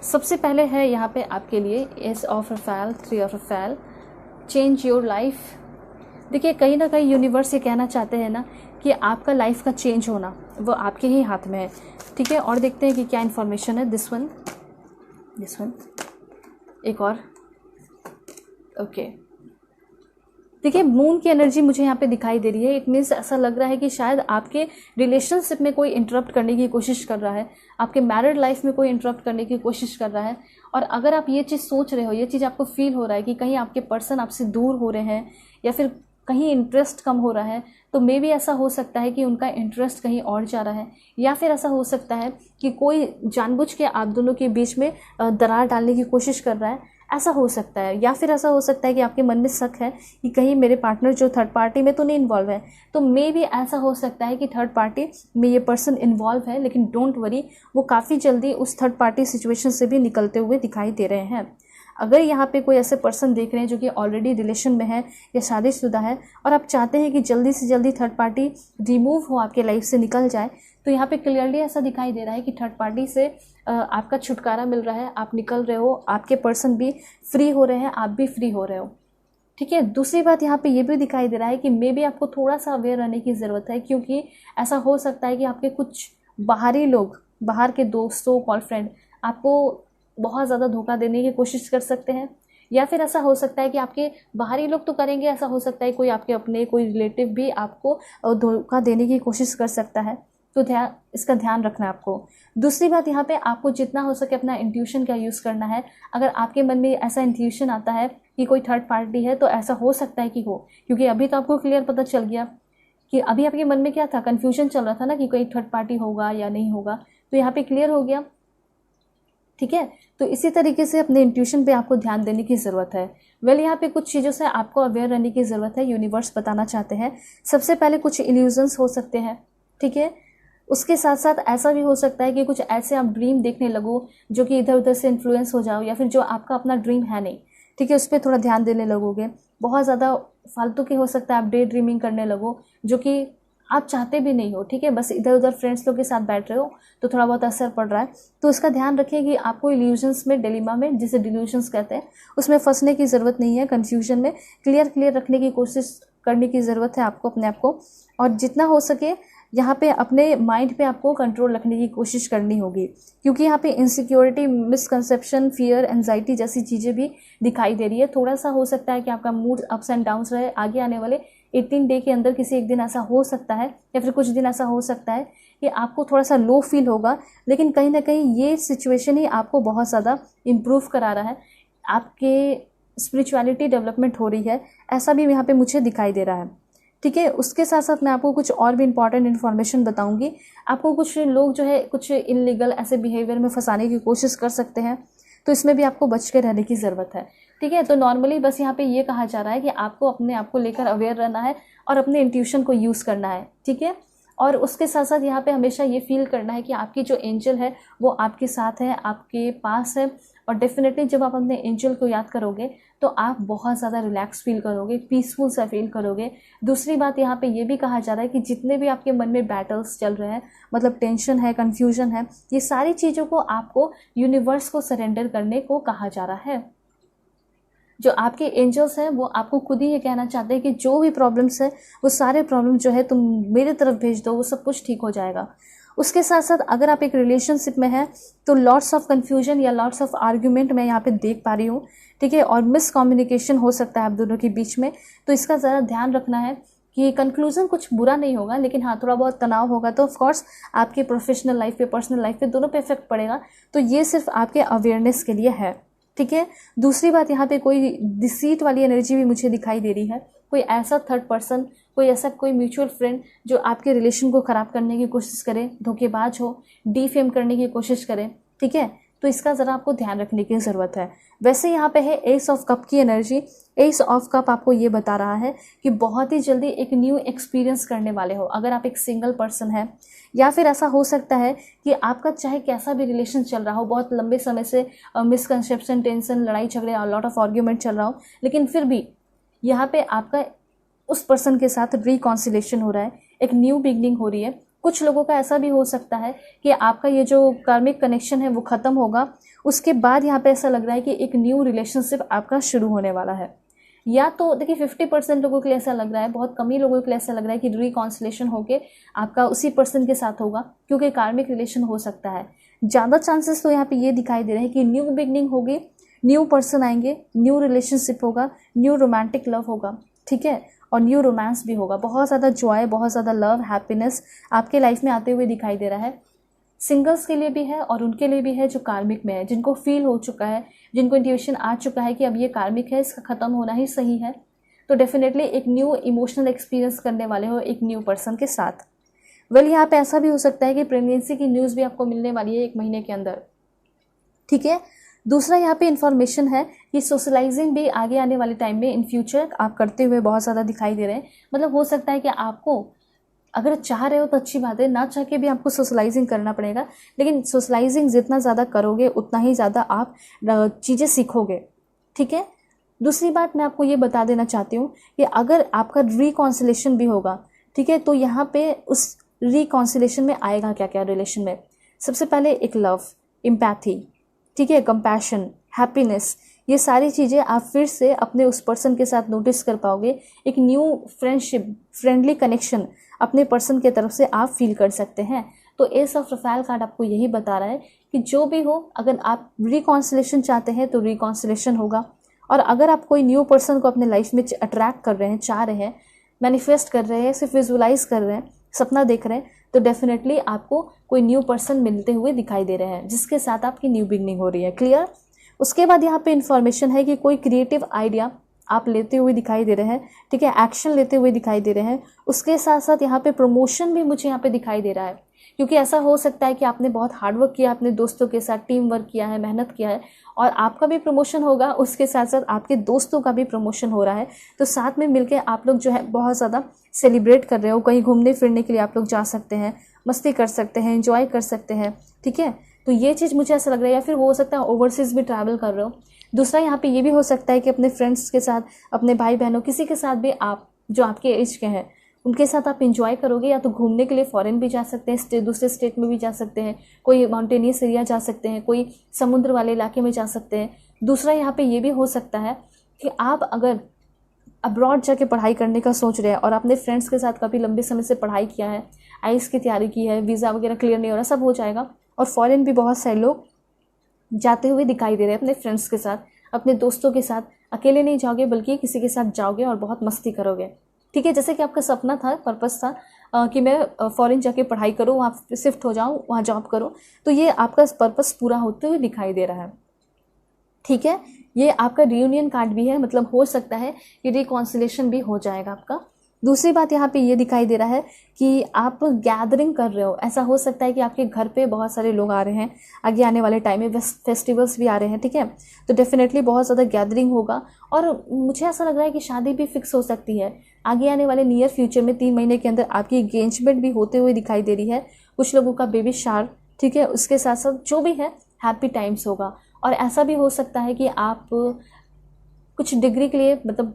A: सबसे पहले है यहाँ पे आपके लिए ace of raffle, 3 of raffle, change your life. देखिए, कहीं ना कहीं यूनिवर्स ये कहना चाहते हैं ना कि आपका लाइफ का चेंज होना वो आपके ही हाथ में है, ठीक है। और देखते हैं कि क्या इन्फॉर्मेशन है। दिस वन, एक और, ओके। देखिए, मून की एनर्जी मुझे यहाँ पे दिखाई दे रही है। इट मीन्स ऐसा लग रहा है कि शायद आपके रिलेशनशिप में कोई इंटरप्ट करने की कोशिश कर रहा है, आपके मैरिड लाइफ में कोई इंटरप्ट करने की कोशिश कर रहा है। और अगर आप ये चीज़ सोच रहे हो, ये चीज़ आपको फील हो रहा है कि कहीं आपके पर्सन आपसे दूर हो रहे हैं या फिर कहीं इंटरेस्ट कम हो रहा है, तो मे भी ऐसा हो सकता है कि उनका इंटरेस्ट कहीं और जा रहा है, या फिर ऐसा हो सकता है कि कोई जानबूझ के आप दोनों के बीच में दरार डालने की कोशिश कर रहा है, ऐसा हो सकता है। या फिर ऐसा हो सकता है कि आपके मन में शक है कि कहीं मेरे पार्टनर जो थर्ड पार्टी में तो नहीं इन्वॉल्व है, तो मे भी ऐसा हो सकता है कि थर्ड पार्टी में ये पर्सन इन्वॉल्व है, लेकिन डोंट वरी, वो काफ़ी जल्दी उस थर्ड पार्टी सिचुएशन से भी निकलते हुए दिखाई दे रहे हैं। अगर यहाँ पे कोई ऐसे पर्सन देख रहे हैं जो कि ऑलरेडी रिलेशन में है या शादीशुदा है और आप चाहते हैं कि जल्दी से जल्दी थर्ड पार्टी रिमूव हो, आपके लाइफ से निकल जाए, तो यहाँ पे क्लियरली ऐसा दिखाई दे रहा है कि थर्ड पार्टी से आपका छुटकारा मिल रहा है, आप निकल रहे हो, आपके पर्सन भी फ्री हो रहे हैं, आप भी फ्री हो रहे हो, ठीक है। दूसरी बात यहाँ पे ये भी दिखाई दे रहा है कि मे बी आपको थोड़ा सा अवेयर रहने की ज़रूरत है, क्योंकि ऐसा हो सकता है कि आपके कुछ बाहरी लोग, बाहर के दोस्तों, कॉल फ्रेंड आपको बहुत ज़्यादा धोखा देने की कोशिश कर सकते हैं। या फिर ऐसा हो सकता है कि आपके बाहरी लोग तो करेंगे, ऐसा हो सकता है कोई आपके अपने कोई रिलेटिव भी आपको धोखा देने की कोशिश कर सकता है, तो इसका ध्यान रखना है आपको। दूसरी बात, यहाँ पे आपको जितना हो सके अपना इंट्यूशन का यूज़ करना है। अगर आपके मन में ऐसा इंट्यूशन आता है कि कोई थर्ड पार्टी है, तो ऐसा हो सकता है कि हो, क्योंकि अभी तो आपको क्लियर पता चल गया कि अभी आपके मन में क्या था, कन्फ्यूजन चल रहा था ना कि कोई थर्ड पार्टी होगा या नहीं होगा, तो यहाँ पे क्लियर हो गया, ठीक है। तो इसी तरीके से अपने इंट्यूशन पे आपको ध्यान देने की ज़रूरत है। यहाँ पे कुछ चीज़ों से आपको अवेयर रहने की ज़रूरत है, यूनिवर्स बताना चाहते हैं। सबसे पहले कुछ इल्यूजन्स हो सकते हैं, ठीक है। उसके साथ साथ ऐसा भी हो सकता है कि कुछ ऐसे आप ड्रीम देखने लगो जो कि इधर उधर से इन्फ्लुएंस हो जाओ, या फिर जो आपका अपना ड्रीम है नहीं, ठीक है, उस पर थोड़ा ध्यान देने लगोगे। बहुत ज़्यादा फालतू के हो सकता है आप डे ड्रीमिंग करने लगो, जो कि आप चाहते भी नहीं हो, ठीक है, बस इधर उधर फ्रेंड्स लोग के साथ बैठ रहे हो तो थोड़ा बहुत असर पड़ रहा है। तो उसका ध्यान रखिए कि आपको इल्यूजन्स में, डिलेमा में, जिसे डिल्यूजन्स कहते हैं, उसमें फंसने की ज़रूरत नहीं है। कन्फ्यूजन में क्लियर रखने की कोशिश करने की ज़रूरत है आपको अपने आप को, और जितना हो सके यहाँ पे अपने माइंड पे आपको कंट्रोल रखने की कोशिश करनी होगी, क्योंकि यहाँ पे इनसिक्योरिटी, मिसकंसेप्शन, फियर, एंजाइटी जैसी चीज़ें भी दिखाई दे रही है। थोड़ा सा हो सकता है कि आपका मूड अप्स एंड डाउन्स रहे। आगे आने वाले 18 डे के अंदर किसी एक दिन ऐसा हो सकता है, या फिर कुछ दिन ऐसा हो सकता है कि आपको थोड़ा सा लो फील होगा, लेकिन कहीं ना कहीं ये सिचुएशन ही आपको बहुत ज़्यादा इम्प्रूव करा रहा है, आपके स्पिरिचुअलिटी डेवलपमेंट हो रही है, ऐसा भी यहाँ पे मुझे दिखाई दे रहा है, ठीक है। उसके साथ साथ मैं आपको कुछ और भी इंपॉर्टेंट इन्फॉर्मेशन बताऊंगी। आपको कुछ लोग जो है कुछ इनलीगल ऐसे बिहेवियर में फंसाने की कोशिश कर सकते हैं, तो इसमें भी आपको बच के रहने की ज़रूरत है, ठीक है। तो नॉर्मली बस यहाँ पे ये कहा जा रहा है कि आपको अपने आप को लेकर अवेयर रहना है और अपने इंट्यूशन को यूज़ करना है, ठीक है। और उसके साथ साथ यहाँ पे हमेशा ये फील करना है कि आपकी जो एंजल है वो आपके साथ है, आपके पास है, और डेफिनेटली जब आप अपने एंजल को याद करोगे तो आप बहुत ज़्यादा रिलैक्स फील करोगे, पीसफुल सा फील करोगे। दूसरी बात, यहाँ पे ये भी कहा जा रहा है कि जितने भी आपके मन में बैटल्स चल रहे हैं, मतलब टेंशन है, कन्फ्यूजन है, ये सारी चीज़ों को आपको यूनिवर्स को सरेंडर करने को कहा जा रहा है। जो आपके एंजल्स हैं वो आपको खुद ही ये कहना चाहते हैं कि जो भी प्रॉब्लम्स है वो सारे प्रॉब्लम जो है तुम मेरे तरफ भेज दो, वो सब कुछ ठीक हो जाएगा। उसके साथ साथ अगर आप एक रिलेशनशिप में हैं तो लॉट्स ऑफ कन्फ्यूजन या लॉट्स ऑफ आर्ग्यूमेंट मैं यहाँ पे देख पा रही हूँ, ठीक है, और मिसकम्युनिकेशन हो सकता है आप दोनों के बीच में। तो इसका ज़रा ध्यान रखना है कि कंक्लूजन कुछ बुरा नहीं होगा, लेकिन हाँ थोड़ा बहुत तनाव होगा, तो ऑफकोर्स आपके प्रोफेशनल लाइफ पे, पर्सनल लाइफ पे, दोनों पे इफेक्ट पड़ेगा। तो ये सिर्फ आपके अवेयरनेस के लिए है, ठीक है। दूसरी बात, यहाँ पे कोई डिसीट वाली एनर्जी भी मुझे दिखाई दे रही है। कोई ऐसा थर्ड पर्सन, कोई म्यूचुअल फ्रेंड जो आपके रिलेशन को ख़राब करने की कोशिश करे, धोखेबाज हो, डिफेम करने की कोशिश करे, ठीक है, तो इसका ज़रा आपको ध्यान रखने की ज़रूरत है। वैसे यहाँ पे है एस ऑफ कप की एनर्जी। एस ऑफ कप आपको ये बता रहा है कि बहुत ही जल्दी एक न्यू एक्सपीरियंस करने वाले हो। अगर आप एक सिंगल पर्सन है, या फिर ऐसा हो सकता है कि आपका चाहे कैसा भी रिलेशन चल रहा हो, बहुत लंबे समय से मिसकंसेप्शन, टेंशन, लड़ाई झगड़े, लॉट ऑफ आर्ग्यूमेंट चल रहा हो, लेकिन फिर भी यहाँ पे आपका उस पर्सन के साथ रिकॉन्सिलेशन हो रहा है, एक न्यू बिगनिंग हो रही है। कुछ लोगों का ऐसा भी हो सकता है कि आपका ये जो कार्मिक कनेक्शन है वो ख़त्म होगा, उसके बाद यहाँ पे ऐसा लग रहा है कि एक न्यू रिलेशनशिप आपका शुरू होने वाला है। या तो देखिए 50% लोगों के लिए ऐसा लग रहा है, बहुत कम ही लोगों के लिए ऐसा लग रहा है कि रिकॉन्सिलेशन होके आपका उसी पर्सन के साथ होगा, क्योंकि कार्मिक रिलेशन हो सकता है। ज़्यादा चांसेस तो यहाँ पे ये दिखाई दे रहे हैं कि न्यू बिगनिंग होगी, न्यू पर्सन आएंगे, न्यू रिलेशनशिप होगा, न्यू रोमांटिक लव होगा, ठीक है, और न्यू रोमांस भी होगा। बहुत ज़्यादा जॉय, बहुत ज़्यादा लव, हैप्पीनेस आपके लाइफ में आते हुए दिखाई दे रहा है। सिंगल्स के लिए भी है और उनके लिए भी है जो कार्मिक में है, जिनको फील हो चुका है, जिनको इंट्यूशन आ चुका है कि अब ये कार्मिक है, इसका ख़त्म होना ही सही है। तो डेफिनेटली एक न्यू इमोशनल एक्सपीरियंस करने वाले हो एक न्यू पर्सन के साथ। वेल यहाँ पे ऐसा भी हो सकता है कि प्रेगनेंसी की न्यूज़ भी आपको मिलने वाली है 1 महीने के अंदर, ठीक है। दूसरा यहाँ पे इन्फॉर्मेशन है कि सोशलाइजिंग भी आगे आने वाले टाइम में इन फ्यूचर आप करते हुए बहुत ज़्यादा दिखाई दे रहे हैं। मतलब हो सकता है कि आपको अगर चाह रहे हो तो अच्छी बात है, ना चाह के भी आपको सोशलाइजिंग करना पड़ेगा, लेकिन सोशलाइजिंग जितना ज़्यादा करोगे उतना ही ज़्यादा आप चीज़ें सीखोगे, ठीक है। दूसरी बात मैं आपको ये बता देना चाहती हूँ कि अगर आपका रिकॉन्सिलेशन भी होगा, ठीक है, तो यहाँ पे उस रिकॉन्सिलेशन में आएगा क्या क्या रिलेशन में। सबसे पहले एक लव, एम्पैथी, ठीक है, कंपैशन, हैप्पीनेस, ये सारी चीज़ें आप फिर से अपने उस पर्सन के साथ नोटिस कर पाओगे। एक न्यू फ्रेंडशिप, फ्रेंडली कनेक्शन अपने पर्सन के तरफ से आप फील कर सकते हैं। तो एस ऑफ रफाल कार्ड आपको यही बता रहा है कि जो भी हो, अगर आप रिकॉन्सिलेशन चाहते हैं तो रिकॉन्सिलेशन होगा, और अगर आप कोई न्यू पर्सन को अपने लाइफ में अट्रैक्ट कर रहे हैं, चाह रहे हैं, मैनिफेस्ट कर रहे हैं, सिर्फ विजुअलाइज कर रहे हैं, सपना देख रहे हैं, तो डेफिनेटली आपको कोई न्यू पर्सन मिलते हुए दिखाई दे रहे हैं जिसके साथ आपकी न्यू बिगनिंग हो रही है। क्लियर। उसके बाद यहाँ पे इन्फॉर्मेशन है कि कोई क्रिएटिव आइडिया आप लेते हुए दिखाई दे रहे हैं, ठीक है, एक्शन लेते हुए दिखाई दे रहे हैं। उसके साथ साथ यहाँ पे प्रमोशन भी मुझे यहाँ पे दिखाई दे रहा है, क्योंकि ऐसा हो सकता है कि आपने बहुत हार्डवर्क किया, अपने दोस्तों के साथ टीम वर्क किया है, मेहनत किया है, और आपका भी प्रमोशन होगा, उसके साथ साथ आपके दोस्तों का भी प्रमोशन हो रहा है। तो साथ में मिलकर आप लोग जो है बहुत ज़्यादा सेलिब्रेट कर रहे हो। कहीं घूमने फिरने के लिए आप लोग जा सकते हैं, मस्ती कर सकते हैं, एंजॉय कर सकते हैं, ठीक है। तो ये चीज़ मुझे ऐसा लग रहा है, या फिर हो सकता है ओवरसीज़ भी ट्रैवल कर रहे हो। दूसरा यहाँ पे ये भी हो सकता है कि अपने फ्रेंड्स के साथ, अपने भाई बहनों, किसी के साथ भी आप जो आपके एज के हैं उनके साथ आप इंजॉय करोगे। या तो घूमने के लिए फॉरेन भी जा सकते हैं, दूसरे स्टेट में भी जा सकते हैं, कोई माउंटेनियस एरिया जा सकते हैं, कोई समुद्र वाले इलाके में जा सकते हैं। दूसरा यहाँ पे ये भी हो सकता है कि आप अगर अब्रॉड जाके पढ़ाई करने का सोच रहे हैं और अपने फ्रेंड्स के साथ काफ़ी लंबे समय से पढ़ाई किया है, आईएएस की तैयारी की है, वीज़ा वगैरह क्लियर नहीं हो रहा, सब हो जाएगा। और फॉरेन भी बहुत सारे लोग जाते हुए दिखाई दे रहे हैं अपने फ्रेंड्स के साथ, अपने दोस्तों के साथ। अकेले नहीं जाओगे बल्कि किसी के साथ जाओगे और बहुत मस्ती करोगे, ठीक है। जैसे कि आपका सपना था, पर्पस था कि मैं फॉरेन जाके पढ़ाई करूँ, वहाँ शिफ्ट हो जाऊँ, वहाँ जॉब करूँ, तो ये आपका पर्पस पूरा होते हुए दिखाई दे रहा है, ठीक है। ये आपका रियूनियन कार्ड भी है, मतलब हो सकता है कि रिकॉन्सिलेशन भी हो जाएगा आपका। दूसरी बात यहाँ पे ये दिखाई दे रहा है कि आप गैदरिंग कर रहे हो। ऐसा हो सकता है कि आपके घर पे बहुत सारे लोग आ रहे हैं, आगे आने वाले टाइम में फेस्टिवल्स भी आ रहे हैं, ठीक है। तो डेफिनेटली बहुत ज़्यादा गैदरिंग होगा, और मुझे ऐसा लग रहा है कि शादी भी फिक्स हो सकती है आगे आने वाले नियर फ्यूचर में। 3 महीने के अंदर आपकी एंगेजमेंट भी होते हुए दिखाई दे रही है। कुछ लोगों का बेबी शावर, ठीक है। उसके साथ साथ जो भी है हैप्पी टाइम्स होगा। और ऐसा भी हो सकता है कि आप कुछ डिग्री के लिए, मतलब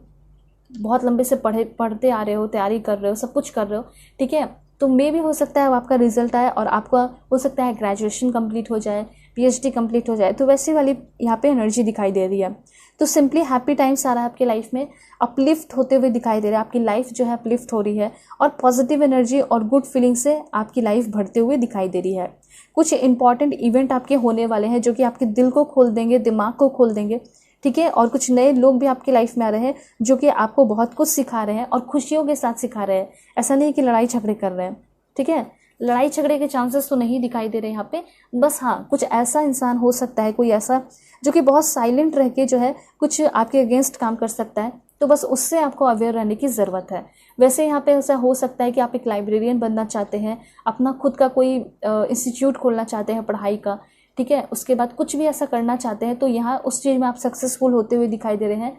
A: बहुत लंबे से पढ़ते आ रहे हो, तैयारी कर रहे हो, सब कुछ कर रहे हो, ठीक है। तो मे भी हो सकता है अब आपका रिजल्ट आए और आपका हो सकता है ग्रेजुएशन कंप्लीट हो जाए, पीएचडी कंप्लीट हो जाए। तो वैसी वाली यहाँ पे एनर्जी दिखाई दे रही है। तो सिंपली हैप्पी टाइम्स आ रहा है आपकी लाइफ में, अपलिफ्ट होते हुए दिखाई दे रहा है। आपकी लाइफ जो है अपलिफ्ट हो रही है और पॉजिटिव एनर्जी और गुड फीलिंग से आपकी लाइफ बढ़ते हुए दिखाई दे रही है। कुछ इंपॉर्टेंट इवेंट आपके होने वाले हैं जो कि आपके दिल को खोल देंगे, दिमाग को खोल देंगे, ठीक है। और कुछ नए लोग भी आपकी लाइफ में आ रहे हैं जो कि आपको बहुत कुछ सिखा रहे हैं और खुशियों के साथ सिखा रहे हैं। ऐसा नहीं कि लड़ाई झगड़े कर रहे हैं, ठीक है। लड़ाई झगड़े के चांसेस तो नहीं दिखाई दे रहे यहाँ पे। बस हाँ, कुछ ऐसा इंसान हो सकता है, कोई ऐसा जो कि बहुत साइलेंट रह के जो है कुछ आपके अगेंस्ट काम कर सकता है। तो बस उससे आपको अवेयर रहने की ज़रूरत है। वैसे यहाँ पे ऐसा हो सकता है कि आप एक लाइब्रेरियन बनना चाहते हैं, अपना खुद का कोई इंस्टीट्यूट खोलना चाहते हैं पढ़ाई का, ठीक है। उसके बाद कुछ भी ऐसा करना चाहते हैं तो यहाँ उस चीज़ में आप सक्सेसफुल होते हुए दिखाई दे रहे हैं।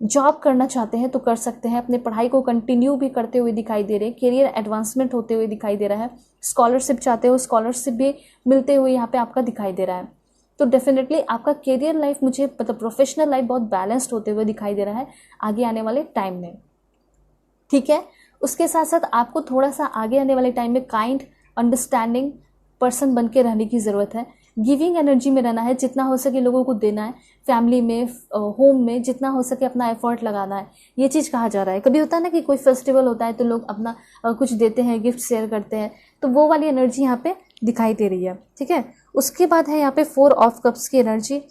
A: जॉब करना चाहते हैं तो कर सकते हैं, अपने पढ़ाई को कंटिन्यू भी करते हुए दिखाई दे रहे हैं, करियर एडवांसमेंट होते हुए दिखाई दे रहा है। स्कॉलरशिप चाहते हो, स्कॉलरशिप भी मिलते हुए यहाँ पे आपका दिखाई दे रहा है। तो डेफिनेटली आपका करियर लाइफ मुझे मतलब प्रोफेशनल लाइफ बहुत बैलेंस्ड होते हुए दिखाई दे रहा है आगे आने वाले टाइम में, ठीक है। उसके साथ साथ आपको थोड़ा सा आगे आने वाले टाइम में काइंड अंडरस्टैंडिंग पर्सन बन के रहने की ज़रूरत है। गिविंग एनर्जी में रहना है, जितना हो सके लोगों को देना है, फैमिली में होम में जितना हो सके अपना एफर्ट लगाना है, ये चीज़ कहा जा रहा है। कभी होता है ना कि कोई फेस्टिवल होता है तो लोग अपना कुछ देते हैं, गिफ्ट शेयर करते हैं, तो वो वाली एनर्जी यहाँ पे दिखाई दे रही है, ठीक है। उसके बाद है यहाँ पे 4 ऑफ कप्स की एनर्जी।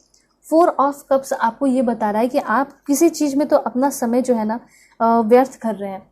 A: 4 ऑफ कप्स आपको ये बता रहा है कि आप किसी चीज़ में तो अपना समय जो है ना व्यर्थ कर रहे हैं।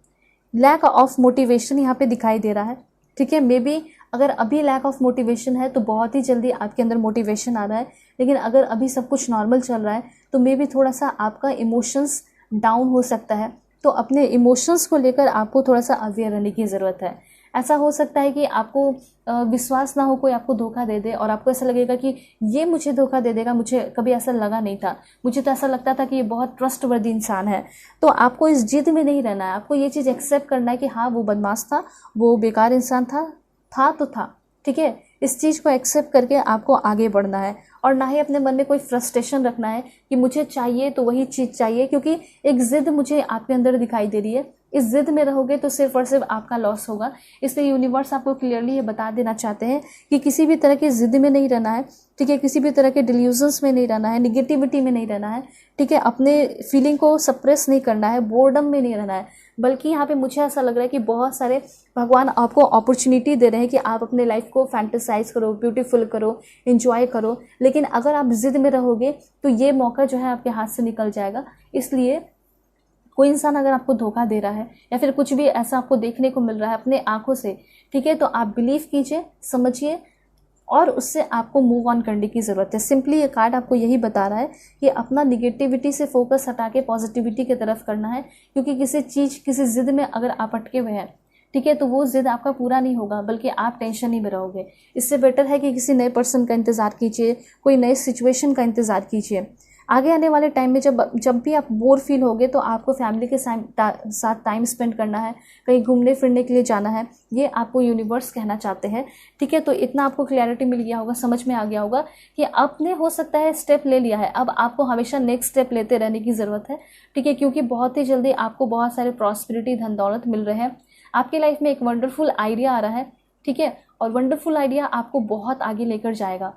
A: लैक ऑफ मोटिवेशन यहाँ पे दिखाई दे रहा है, ठीक है। मे बी अगर अभी लैक ऑफ मोटिवेशन है तो बहुत ही जल्दी आपके अंदर मोटिवेशन आ रहा है, लेकिन अगर अभी सब कुछ नॉर्मल चल रहा है तो मे बी थोड़ा सा आपका इमोशंस डाउन हो सकता है। तो अपने इमोशंस को लेकर आपको थोड़ा सा अवेयर रहने की ज़रूरत है। ऐसा हो सकता है कि आपको विश्वास ना हो, कोई आपको धोखा दे दे और आपको ऐसा लगेगा कि ये मुझे धोखा दे देगा, मुझे कभी ऐसा लगा नहीं था, मुझे तो ऐसा लगता था कि ये बहुत ट्रस्टवर्दी इंसान है। तो आपको इस जिद में नहीं रहना है, आपको ये चीज़ एक्सेप्ट करना है कि हाँ वो बदमाश था, वो बेकार इंसान था तो था, ठीक है। इस चीज़ को एक्सेप्ट करके आपको आगे बढ़ना है और ना ही अपने मन में कोई फ्रस्ट्रेशन रखना है कि मुझे चाहिए तो वही चीज़ चाहिए, क्योंकि एक ज़िद मुझे आपके अंदर दिखाई दे रही है। इस ज़िद में रहोगे तो सिर्फ और सिर्फ आपका लॉस होगा। इसलिए यूनिवर्स आपको क्लियरली ये बता देना चाहते हैं कि किसी भी तरह की ज़िद में नहीं रहना है, ठीक है। किसी भी तरह के डिल्यूजन्स में नहीं रहना है, निगेटिविटी में नहीं रहना है, ठीक है। अपने फीलिंग को सप्रेस नहीं करना है, बोर्डम में नहीं रहना है, बल्कि यहाँ पे मुझे ऐसा लग रहा है कि बहुत सारे भगवान आपको अपॉर्चुनिटी दे रहे हैं कि आप अपने लाइफ को फैंटेसाइज करो, ब्यूटीफुल करो, एंजॉय करो। लेकिन अगर आप जिद में रहोगे तो ये मौका जो है आपके हाथ से निकल जाएगा। इसलिए कोई इंसान अगर आपको धोखा दे रहा है या फिर कुछ भी ऐसा आपको देखने को मिल रहा है अपने आंखों से, ठीक है, तो आप बिलीव कीजिए, समझिए और उससे आपको मूव ऑन करने की ज़रूरत है। सिंपली ये कार्ड आपको यही बता रहा है कि अपना निगेटिविटी से फोकस हटा के पॉजिटिविटी की तरफ करना है, क्योंकि किसी ज़िद में अगर आप अटके हुए हैं, ठीक है, तो वो ज़िद आपका पूरा नहीं होगा, बल्कि आप टेंशन ही में रहोगे। इससे बेटर है कि किसी नए पर्सन का इंतज़ार कीजिए, कोई नए सिचुएशन का इंतज़ार कीजिए। आगे आने वाले टाइम में जब भी आप बोर फील होगे तो आपको फैमिली के साथ टाइम स्पेंड करना है, कहीं घूमने फिरने के लिए जाना है, ये आपको यूनिवर्स कहना चाहते हैं, ठीक है। तो इतना आपको क्लैरिटी मिल गया होगा, समझ में आ गया होगा कि आपने हो सकता है स्टेप ले लिया है, अब आपको हमेशा नेक्स्ट स्टेप लेते रहने की ज़रूरत है, ठीक है, क्योंकि बहुत ही जल्दी आपको बहुत सारे प्रॉस्पेरिटी, धन दौलत मिल रहे हैं। आपकी लाइफ में एक वंडरफुल आइडिया आ रहा है, ठीक है, और वंडरफुल आइडिया आपको बहुत आगे लेकर जाएगा,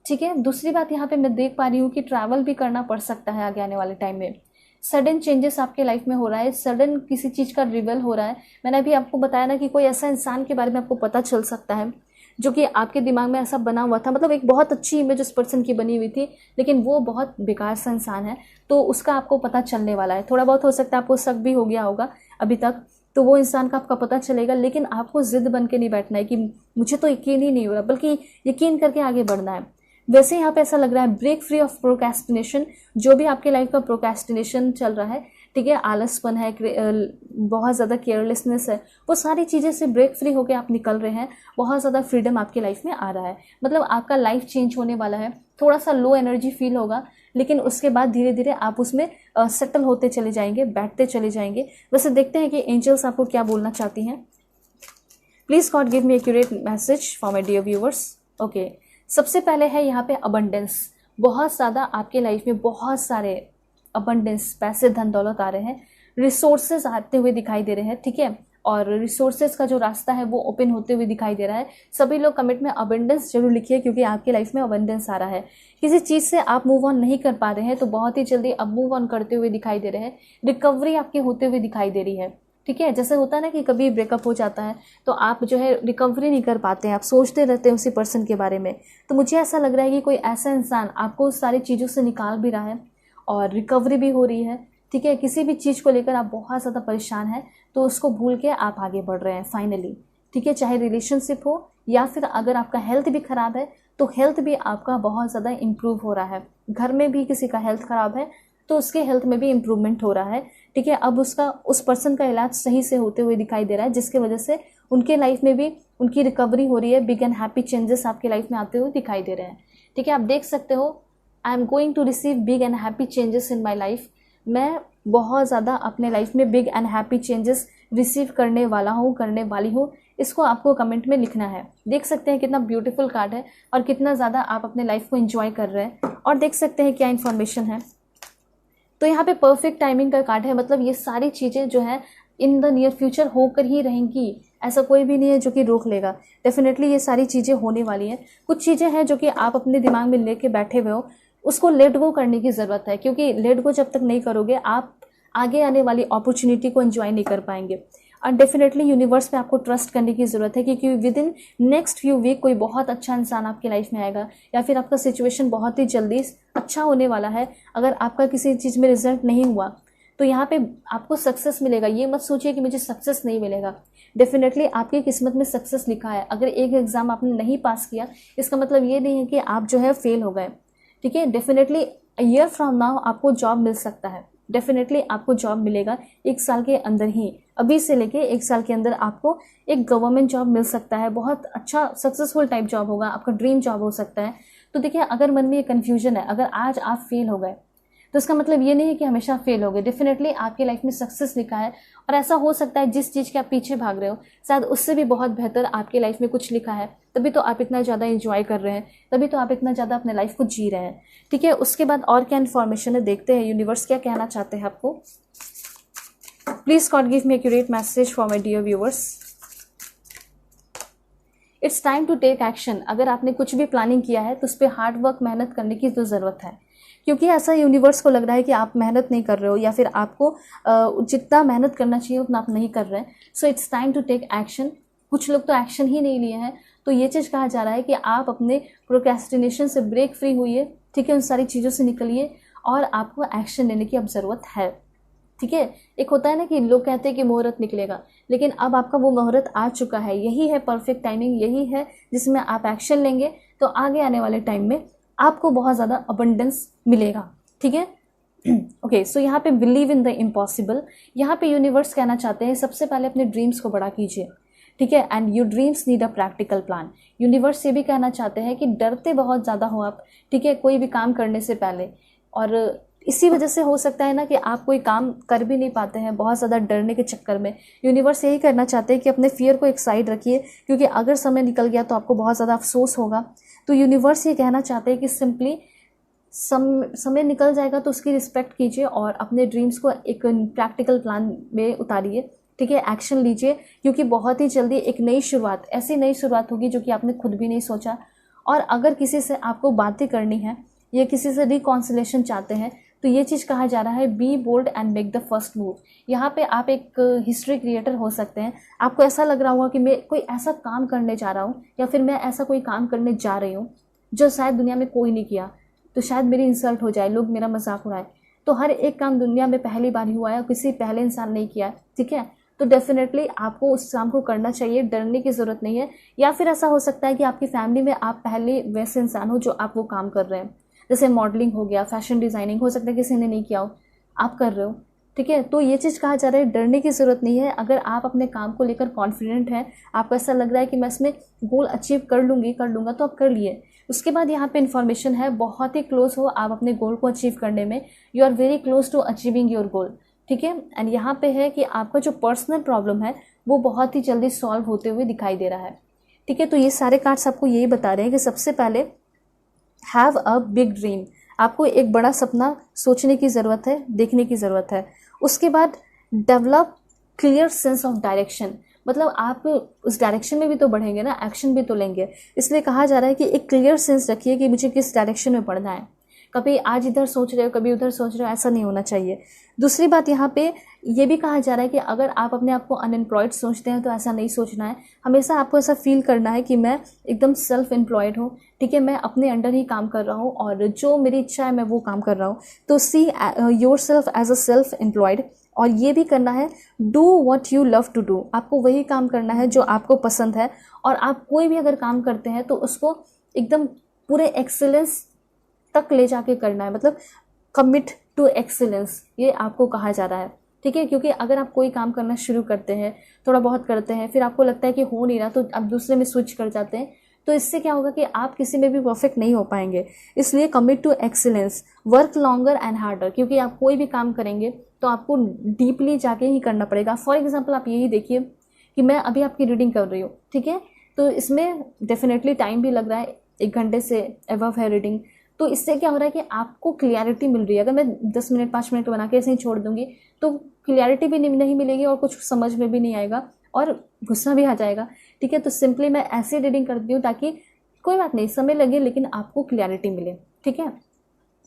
A: ठीक है। दूसरी बात यहाँ पे मैं देख पा रही हूँ कि ट्रैवल भी करना पड़ सकता है आगे आने वाले टाइम में। सडन चेंजेस आपके लाइफ में हो रहा है, सडन किसी चीज़ का रिवेल हो रहा है। मैंने अभी आपको बताया ना कि कोई ऐसा इंसान के बारे में आपको पता चल सकता है जो कि आपके दिमाग में ऐसा बना हुआ था, मतलब एक बहुत अच्छी इमेज उस पर्सन की बनी हुई थी, लेकिन वो बहुत बेकार सा इंसान है, तो उसका आपको पता चलने वाला है। थोड़ा बहुत हो सकता है आपको शक भी हो गया होगा अभी तक, तो वो इंसान का आपका पता चलेगा। लेकिन आपको जिद बन के नहीं बैठना है कि मुझे तो यकीन ही नहीं हो रहा, बल्कि यकीन करके आगे बढ़ना है। वैसे यहाँ पे ऐसा लग रहा है ब्रेक फ्री ऑफ प्रोक्रेस्टिनेशन, जो भी आपके लाइफ का प्रोक्रेस्टिनेशन चल रहा है, ठीक है, आलसपन है, बहुत ज़्यादा केयरलेसनेस है, वो सारी चीज़ें से ब्रेक फ्री होकर आप निकल रहे हैं। बहुत ज़्यादा फ्रीडम आपकी लाइफ में आ रहा है, मतलब आपका लाइफ चेंज होने वाला है। थोड़ा सा लो एनर्जी फील होगा, लेकिन उसके बाद धीरे धीरे आप उसमें सेटल होते चले जाएंगे, बैठते चले जाएंगे। वैसे देखते हैं कि एंजल्स आपको क्या बोलना चाहती हैं। Please god give me accurate message for my dear viewers. Okay, सबसे पहले है यहाँ पे अबंडेंस। बहुत ज़्यादा आपके लाइफ में बहुत सारे अबंडेंस, पैसे, धन दौलत आ रहे हैं, रिसोर्सेज आते हुए दिखाई दे रहे हैं, ठीक है, और रिसोर्सेज का जो रास्ता है वो ओपन होते हुए दिखाई दे रहा है। सभी लोग कमेंट में अबंडेंस जरूर लिखिए, क्योंकि आपकी लाइफ में अबंडेंस आ रहा है। किसी चीज़ से आप मूव ऑन नहीं कर पा रहे हैं तो बहुत ही जल्दी अब मूव ऑन करते हुए दिखाई दे रहे हैं। रिकवरी आपकी होते हुए दिखाई दे रही है, ठीक है। जैसे होता है ना कि कभी ब्रेकअप हो जाता है तो आप जो है रिकवरी नहीं कर पाते हैं, आप सोचते रहते हैं उसी पर्सन के बारे में। तो मुझे ऐसा लग रहा है कि कोई ऐसा इंसान आपको उस सारी चीज़ों से निकाल भी रहा है और रिकवरी भी हो रही है, ठीक है। किसी भी चीज़ को लेकर आप बहुत ज़्यादा परेशान हैं तो उसको भूल के आप आगे बढ़ रहे हैं फाइनली, ठीक है। चाहे रिलेशनशिप हो या फिर अगर आपका हेल्थ भी ख़राब है तो हेल्थ भी आपका बहुत ज़्यादा इम्प्रूव हो रहा है। घर में भी किसी का हेल्थ ख़राब है तो उसके हेल्थ में भी इम्प्रूवमेंट हो रहा है, ठीक है। अब उस पर्सन का इलाज सही से होते हुए दिखाई दे रहा है, जिसके वजह से उनके लाइफ में भी उनकी रिकवरी हो रही है। बिग एंड हैप्पी चेंजेस आपके लाइफ में आते हुए दिखाई दे रहे हैं। ठीक है, आप देख सकते हो I am going to receive big and happy changes in my life. मैं बहुत ज़्यादा अपने लाइफ में big and happy changes receive करने वाला हूँ, करने वाली हूँ। इसको आपको कमेंट में लिखना है। देख सकते हैं कितना ब्यूटीफुल कार्ड है और कितना ज़्यादा आप अपने लाइफ को एंजॉय कर रहे हैं। और देख सकते हैं क्या इन्फॉर्मेशन है। तो यहाँ पे परफेक्ट टाइमिंग का कार्ड है, मतलब ये सारी चीज़ें जो है इन द नियर फ्यूचर होकर ही रहेंगी। ऐसा कोई भी नहीं है जो कि रोक लेगा। डेफिनेटली ये सारी चीज़ें होने वाली हैं। कुछ चीज़ें हैं जो कि आप अपने दिमाग में लेके बैठे हुए हो, उसको लेट गो करने की ज़रूरत है, क्योंकि लेट गो जब तक नहीं करोगे आप आगे आने वाली अपॉर्चुनिटी को एंजॉय नहीं कर पाएंगे। और डेफिनेटली यूनिवर्स पे आपको ट्रस्ट करने की ज़रूरत है, क्योंकि within next few week कोई बहुत अच्छा इंसान आपकी लाइफ में आएगा, या फिर आपका सिचुएशन बहुत ही जल्दी अच्छा होने वाला है। अगर आपका किसी चीज़ में रिजल्ट नहीं हुआ तो यहाँ पे आपको सक्सेस मिलेगा। ये मत सोचिए कि मुझे सक्सेस नहीं मिलेगा। डेफिनेटली आपकी किस्मत में सक्सेस लिखा है। अगर एक एग्ज़ाम आपने नहीं पास किया, इसका मतलब ये नहीं है कि आप जो है फेल हो गए। ठीक है, डेफिनेटली ईयर फ्रॉम नाउ आपको जॉब मिल सकता है। डेफिनेटली आपको जॉब मिलेगा 1 साल के अंदर ही। अभी से लेके 1 साल के अंदर आपको एक गवर्नमेंट जॉब मिल सकता है। बहुत अच्छा सक्सेसफुल टाइप जॉब होगा, आपका ड्रीम जॉब हो सकता है। तो देखिए, अगर मन में ये कन्फ्यूजन है, अगर आज आप फेल हो गए तो इसका मतलब ये नहीं है कि हमेशा फेल हो गए। डेफिनेटली आपकी लाइफ में सक्सेस लिखा है, और ऐसा हो सकता है जिस चीज़ के आप पीछे भाग रहे हो शायद उससे भी बहुत बेहतर आपकी लाइफ में कुछ लिखा है। तभी तो आप इतना ज़्यादा एंजॉय कर रहे हैं, तभी तो आप इतना ज़्यादा अपने लाइफ को जी रहे हैं। ठीक है, उसके बाद और क्या इन्फॉर्मेशन है देखते हैं यूनिवर्स क्या कहना चाहते हैं आपको। Please God give me accurate message for my dear viewers. It's time to take action. अगर आपने कुछ भी प्लानिंग किया है तो उस पर हार्ड वर्क, मेहनत करने की तो ज़रूरत है, क्योंकि ऐसा यूनिवर्स को लग रहा है कि आप मेहनत नहीं कर रहे हो, या फिर आपको जितना मेहनत करना चाहिए उतना आप नहीं कर रहे हैं। So it's time to take action. कुछ लोग तो एक्शन ही नहीं लिए हैं, तो ये चीज़ कहा जा रहा है कि आप अपने प्रोक्रेस्टिनेशन से ब्रेक फ्री हुई। ठीक है, उन सारी चीज़ों से निकलिए और आपको एक्शन लेने की अब ज़रूरत है। ठीक है, एक होता है ना कि लोग कहते हैं कि मुहूर्त निकलेगा, लेकिन अब आपका वो मुहूर्त आ चुका है। यही है परफेक्ट टाइमिंग, यही है जिसमें आप एक्शन लेंगे तो आगे आने वाले टाइम में आपको बहुत ज़्यादा अबंडेंस मिलेगा। ठीक है, ओके। सो यहाँ पे बिलीव इन द इम्पॉसिबल। यहाँ पे यूनिवर्स कहना चाहते हैं सबसे पहले अपने ड्रीम्स को बड़ा कीजिए। ठीक है, and your dreams need a practical plan. Universe ये भी कहना चाहते हैं कि डरते बहुत ज़्यादा हो आप, ठीक है, कोई भी काम करने से पहले, और इसी वजह से हो सकता है ना कि आप कोई काम कर भी नहीं पाते हैं बहुत ज़्यादा डरने के चक्कर में। यूनिवर्स यही करना चाहते हैं कि अपने फियर को एक साइड रखिए, क्योंकि अगर समय निकल गया तो आपको बहुत ज़्यादा अफसोस होगा। तो यूनिवर्स ये कहना चाहते हैं कि सिंपली समय निकल जाएगा तो उसकी रिस्पेक्ट कीजिए और अपने ड्रीम्स को एक प्रैक्टिकल प्लान में उतारिए। ठीक है, एक्शन लीजिए, क्योंकि बहुत ही जल्दी एक नई शुरुआत, ऐसी नई शुरुआत होगी जो कि आपने खुद भी नहीं सोचा। और अगर किसी से आपको बातें करनी है या किसी से रिकॉन्सिलेशन चाहते हैं तो ये चीज़ कहा जा रहा है be bold and make the first move. यहाँ पे आप एक हिस्ट्री क्रिएटर हो सकते हैं। आपको ऐसा लग रहा होगा कि मैं कोई ऐसा काम करने जा रहा हूँ, या फिर मैं ऐसा कोई काम करने जा रही हूँ जो शायद दुनिया में कोई नहीं किया, तो शायद मेरी इंसल्ट हो जाए, लोग मेरा मजाक उड़ाए। तो हर एक काम दुनिया में पहली बार ही हुआ है, किसी पहले इंसान नहीं किया है। ठीक है, तो डेफिनेटली आपको उस काम को करना चाहिए, डरने की ज़रूरत नहीं है। या फिर ऐसा हो सकता है कि आपकी फैमिली में आप पहले वैसे इंसान हो जो आप वो काम कर रहे हैं, जैसे मॉडलिंग हो गया, फैशन डिज़ाइनिंग, हो सकता है किसी ने नहीं किया हो, आप कर रहे हो। ठीक है, तो ये चीज़ कहा जा रहा है डरने की ज़रूरत नहीं है। अगर आप अपने काम को लेकर कॉन्फिडेंट हैं, आपको ऐसा लग रहा है कि मैं इसमें गोल अचीव कर लूँगा, तो आप कर लिए। उसके बाद यहाँ पे इन्फॉर्मेशन है बहुत ही क्लोज हो आप अपने गोल को अचीव करने में। You are very close to achieving your goal. ठीक है, एंड यहाँ पे है कि आपका जो पर्सनल प्रॉब्लम है वो बहुत ही जल्दी सॉल्व होते हुए दिखाई दे रहा है। ठीक है, तो ये सारे कार्ड्स आपको यही बता रहे हैं कि सबसे पहले हैव अ बिग ड्रीम। आपको एक बड़ा सपना सोचने की ज़रूरत है, देखने की ज़रूरत है। उसके बाद develop clear sense of direction, मतलब आप उस डायरेक्शन में भी तो बढ़ेंगे ना, एक्शन भी तो लेंगे। इसलिए कहा जा रहा है कि एक क्लियर सेंस रखिए कि मुझे किस डायरेक्शन में बढ़ना है। कभी आज इधर सोच रहे हो, कभी उधर सोच रहे हो, ऐसा नहीं होना चाहिए। दूसरी बात यहाँ पे ये भी कहा जा रहा है कि अगर आप अपने आप को अनएम्प्लॉयड सोचते हैं तो ऐसा नहीं सोचना है। हमेशा आपको ऐसा फील करना है कि मैं एकदम सेल्फ एम्प्लॉयड हूँ। ठीक है, मैं अपने अंडर ही काम कर रहा हूँ और जो मेरी इच्छा है मैं वो काम कर रहा हूँ। तो see yourself as a self employed. और ये भी करना है do what you love to do. आपको वही काम करना है जो आपको पसंद है, और आप कोई भी अगर काम करते हैं तो उसको एकदम पूरे एक्सेलेंस तक ले जाके करना है, मतलब कमिट टू एक्सीलेंस, ये आपको कहा जा रहा है। ठीक है, क्योंकि अगर आप कोई काम करना शुरू करते हैं, थोड़ा बहुत करते हैं, फिर आपको लगता है कि हो नहीं रहा, तो आप दूसरे में स्विच कर जाते हैं, तो इससे क्या होगा कि आप किसी में भी परफेक्ट नहीं हो पाएंगे। इसलिए commit to excellence, work longer and harder, क्योंकि आप कोई भी काम करेंगे तो आपको डीपली जाके ही करना पड़ेगा। फॉर एग्जाम्पल आप यही देखिए कि मैं अभी आपकी रीडिंग कर रही हूँ, ठीक है, तो इसमें डेफिनेटली टाइम भी लग रहा है, 1 घंटे से अबव है रीडिंग। तो इससे क्या हो रहा है कि आपको क्लियरिटी मिल रही है। अगर मैं 10 मिनट 5 मिनट बना के ऐसे ही छोड़ दूंगी तो क्लियरिटी भी नहीं मिलेगी और कुछ समझ में भी नहीं आएगा और गुस्सा भी आ जाएगा, ठीक है। तो सिंपली मैं ऐसी रीडिंग करती हूँ ताकि कोई बात नहीं, समय लगे लेकिन आपको क्लियरिटी मिले, ठीक है।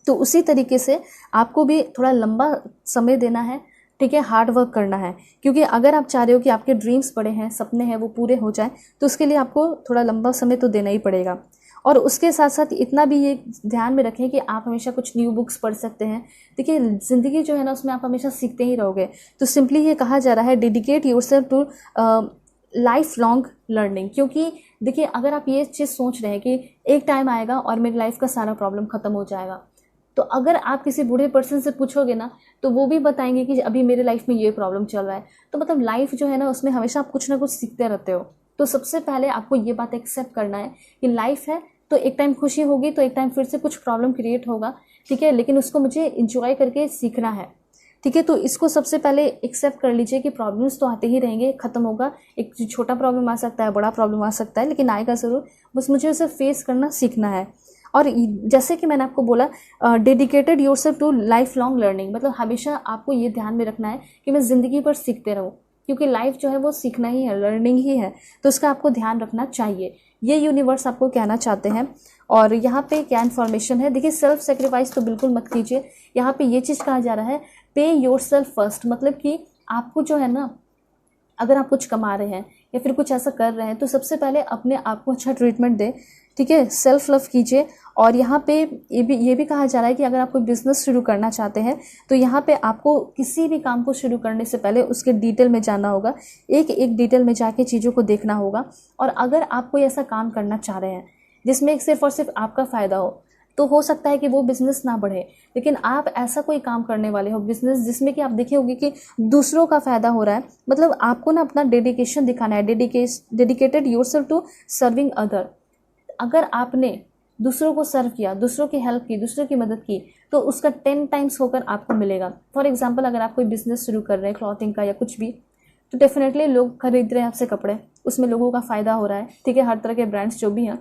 A: तो उसी तरीके से आपको भी थोड़ा लंबा समय देना है, ठीक है, हार्ड वर्क करना है, क्योंकि अगर आप चाह रहे हो कि आपके ड्रीम्स बड़े हैं, सपने हैं, वो पूरे हो जाएं, तो उसके लिए आपको थोड़ा लंबा समय तो देना ही पड़ेगा। और उसके साथ साथ इतना भी ये ध्यान में रखें कि आप हमेशा कुछ न्यू बुक्स पढ़ सकते हैं। देखिए ज़िंदगी जो है ना, उसमें आप हमेशा सीखते ही रहोगे। तो सिंपली ये कहा जा रहा है, dedicate yourself to life long learning, क्योंकि देखिए अगर आप ये चीज़ सोच रहे हैं कि एक टाइम आएगा और मेरी लाइफ का सारा प्रॉब्लम ख़त्म हो जाएगा, तो अगर आप किसी बूढ़े पर्सन से पूछोगे ना तो वो भी बताएंगे कि अभी मेरे लाइफ में ये प्रॉब्लम चल रहा है। तो मतलब लाइफ जो है ना, उसमें हमेशा आप कुछ ना कुछ सीखते रहते हो। तो सबसे पहले आपको ये बात एक्सेप्ट करना है कि लाइफ है, तो एक टाइम खुशी होगी, तो एक टाइम फिर से कुछ प्रॉब्लम क्रिएट होगा, ठीक है, लेकिन उसको मुझे इंजॉय करके सीखना है, ठीक है। तो इसको सबसे पहले एक्सेप्ट कर लीजिए कि प्रॉब्लम्स तो आते ही रहेंगे, ख़त्म होगा, एक छोटा प्रॉब्लम आ सकता है, बड़ा प्रॉब्लम आ सकता है, लेकिन आएगा ज़रूर, बस मुझे उसे फेस करना सीखना है। और जैसे कि मैंने आपको बोला, dedicated yourself to life long learning, मतलब हमेशा आपको ये ध्यान में रखना है कि मैं ज़िंदगी भर सीखते रहूँ, क्योंकि लाइफ जो है वो सीखना ही है, लर्निंग ही है, तो उसका आपको ध्यान रखना चाहिए। ये यूनिवर्स आपको कहना चाहते हैं। और यहाँ पे क्या इन्फॉर्मेशन है, देखिए सेल्फ सेक्रीफाइस तो बिल्कुल मत कीजिए। यहाँ पे ये चीज़ कहा जा रहा है, पे योरसेल्फ फर्स्ट, मतलब कि आपको जो है ना, अगर आप कुछ कमा रहे हैं या फिर कुछ ऐसा कर रहे हैं तो सबसे पहले अपने आप को अच्छा ट्रीटमेंट दें, ठीक है, सेल्फ लव कीजिए। और यहाँ पे ये भी कहा जा रहा है कि अगर आप कोई बिजनेस शुरू करना चाहते हैं तो यहाँ पे आपको किसी भी काम को शुरू करने से पहले उसके डिटेल में जानना होगा, एक एक डिटेल में जाके चीज़ों को देखना होगा। और अगर आप कोई ऐसा काम करना चाह रहे हैं जिसमें सिर्फ और सिर्फ आपका फ़ायदा हो, तो हो सकता है कि वो बिज़नेस ना बढ़े। लेकिन आप ऐसा कोई काम करने वाले हो, बिज़नेस जिसमें कि आप देखे होगी कि दूसरों का फ़ायदा हो रहा है, मतलब आपको ना अपना डेडिकेशन दिखाना है, dedicated yourself to serving other. अगर आपने दूसरों को सर्व किया, दूसरों की हेल्प की, दूसरों की मदद की, तो उसका 10 टाइम्स होकर आपको मिलेगा। फॉर एग्जाम्पल अगर आप कोई बिजनेस शुरू कर रहे हैं क्लॉथिंग का या कुछ भी, तो डेफिनेटली लोग खरीद रहे हैं आपसे कपड़े, उसमें लोगों का फ़ायदा हो रहा है, ठीक है, हर तरह के ब्रांड्स जो भी हैं।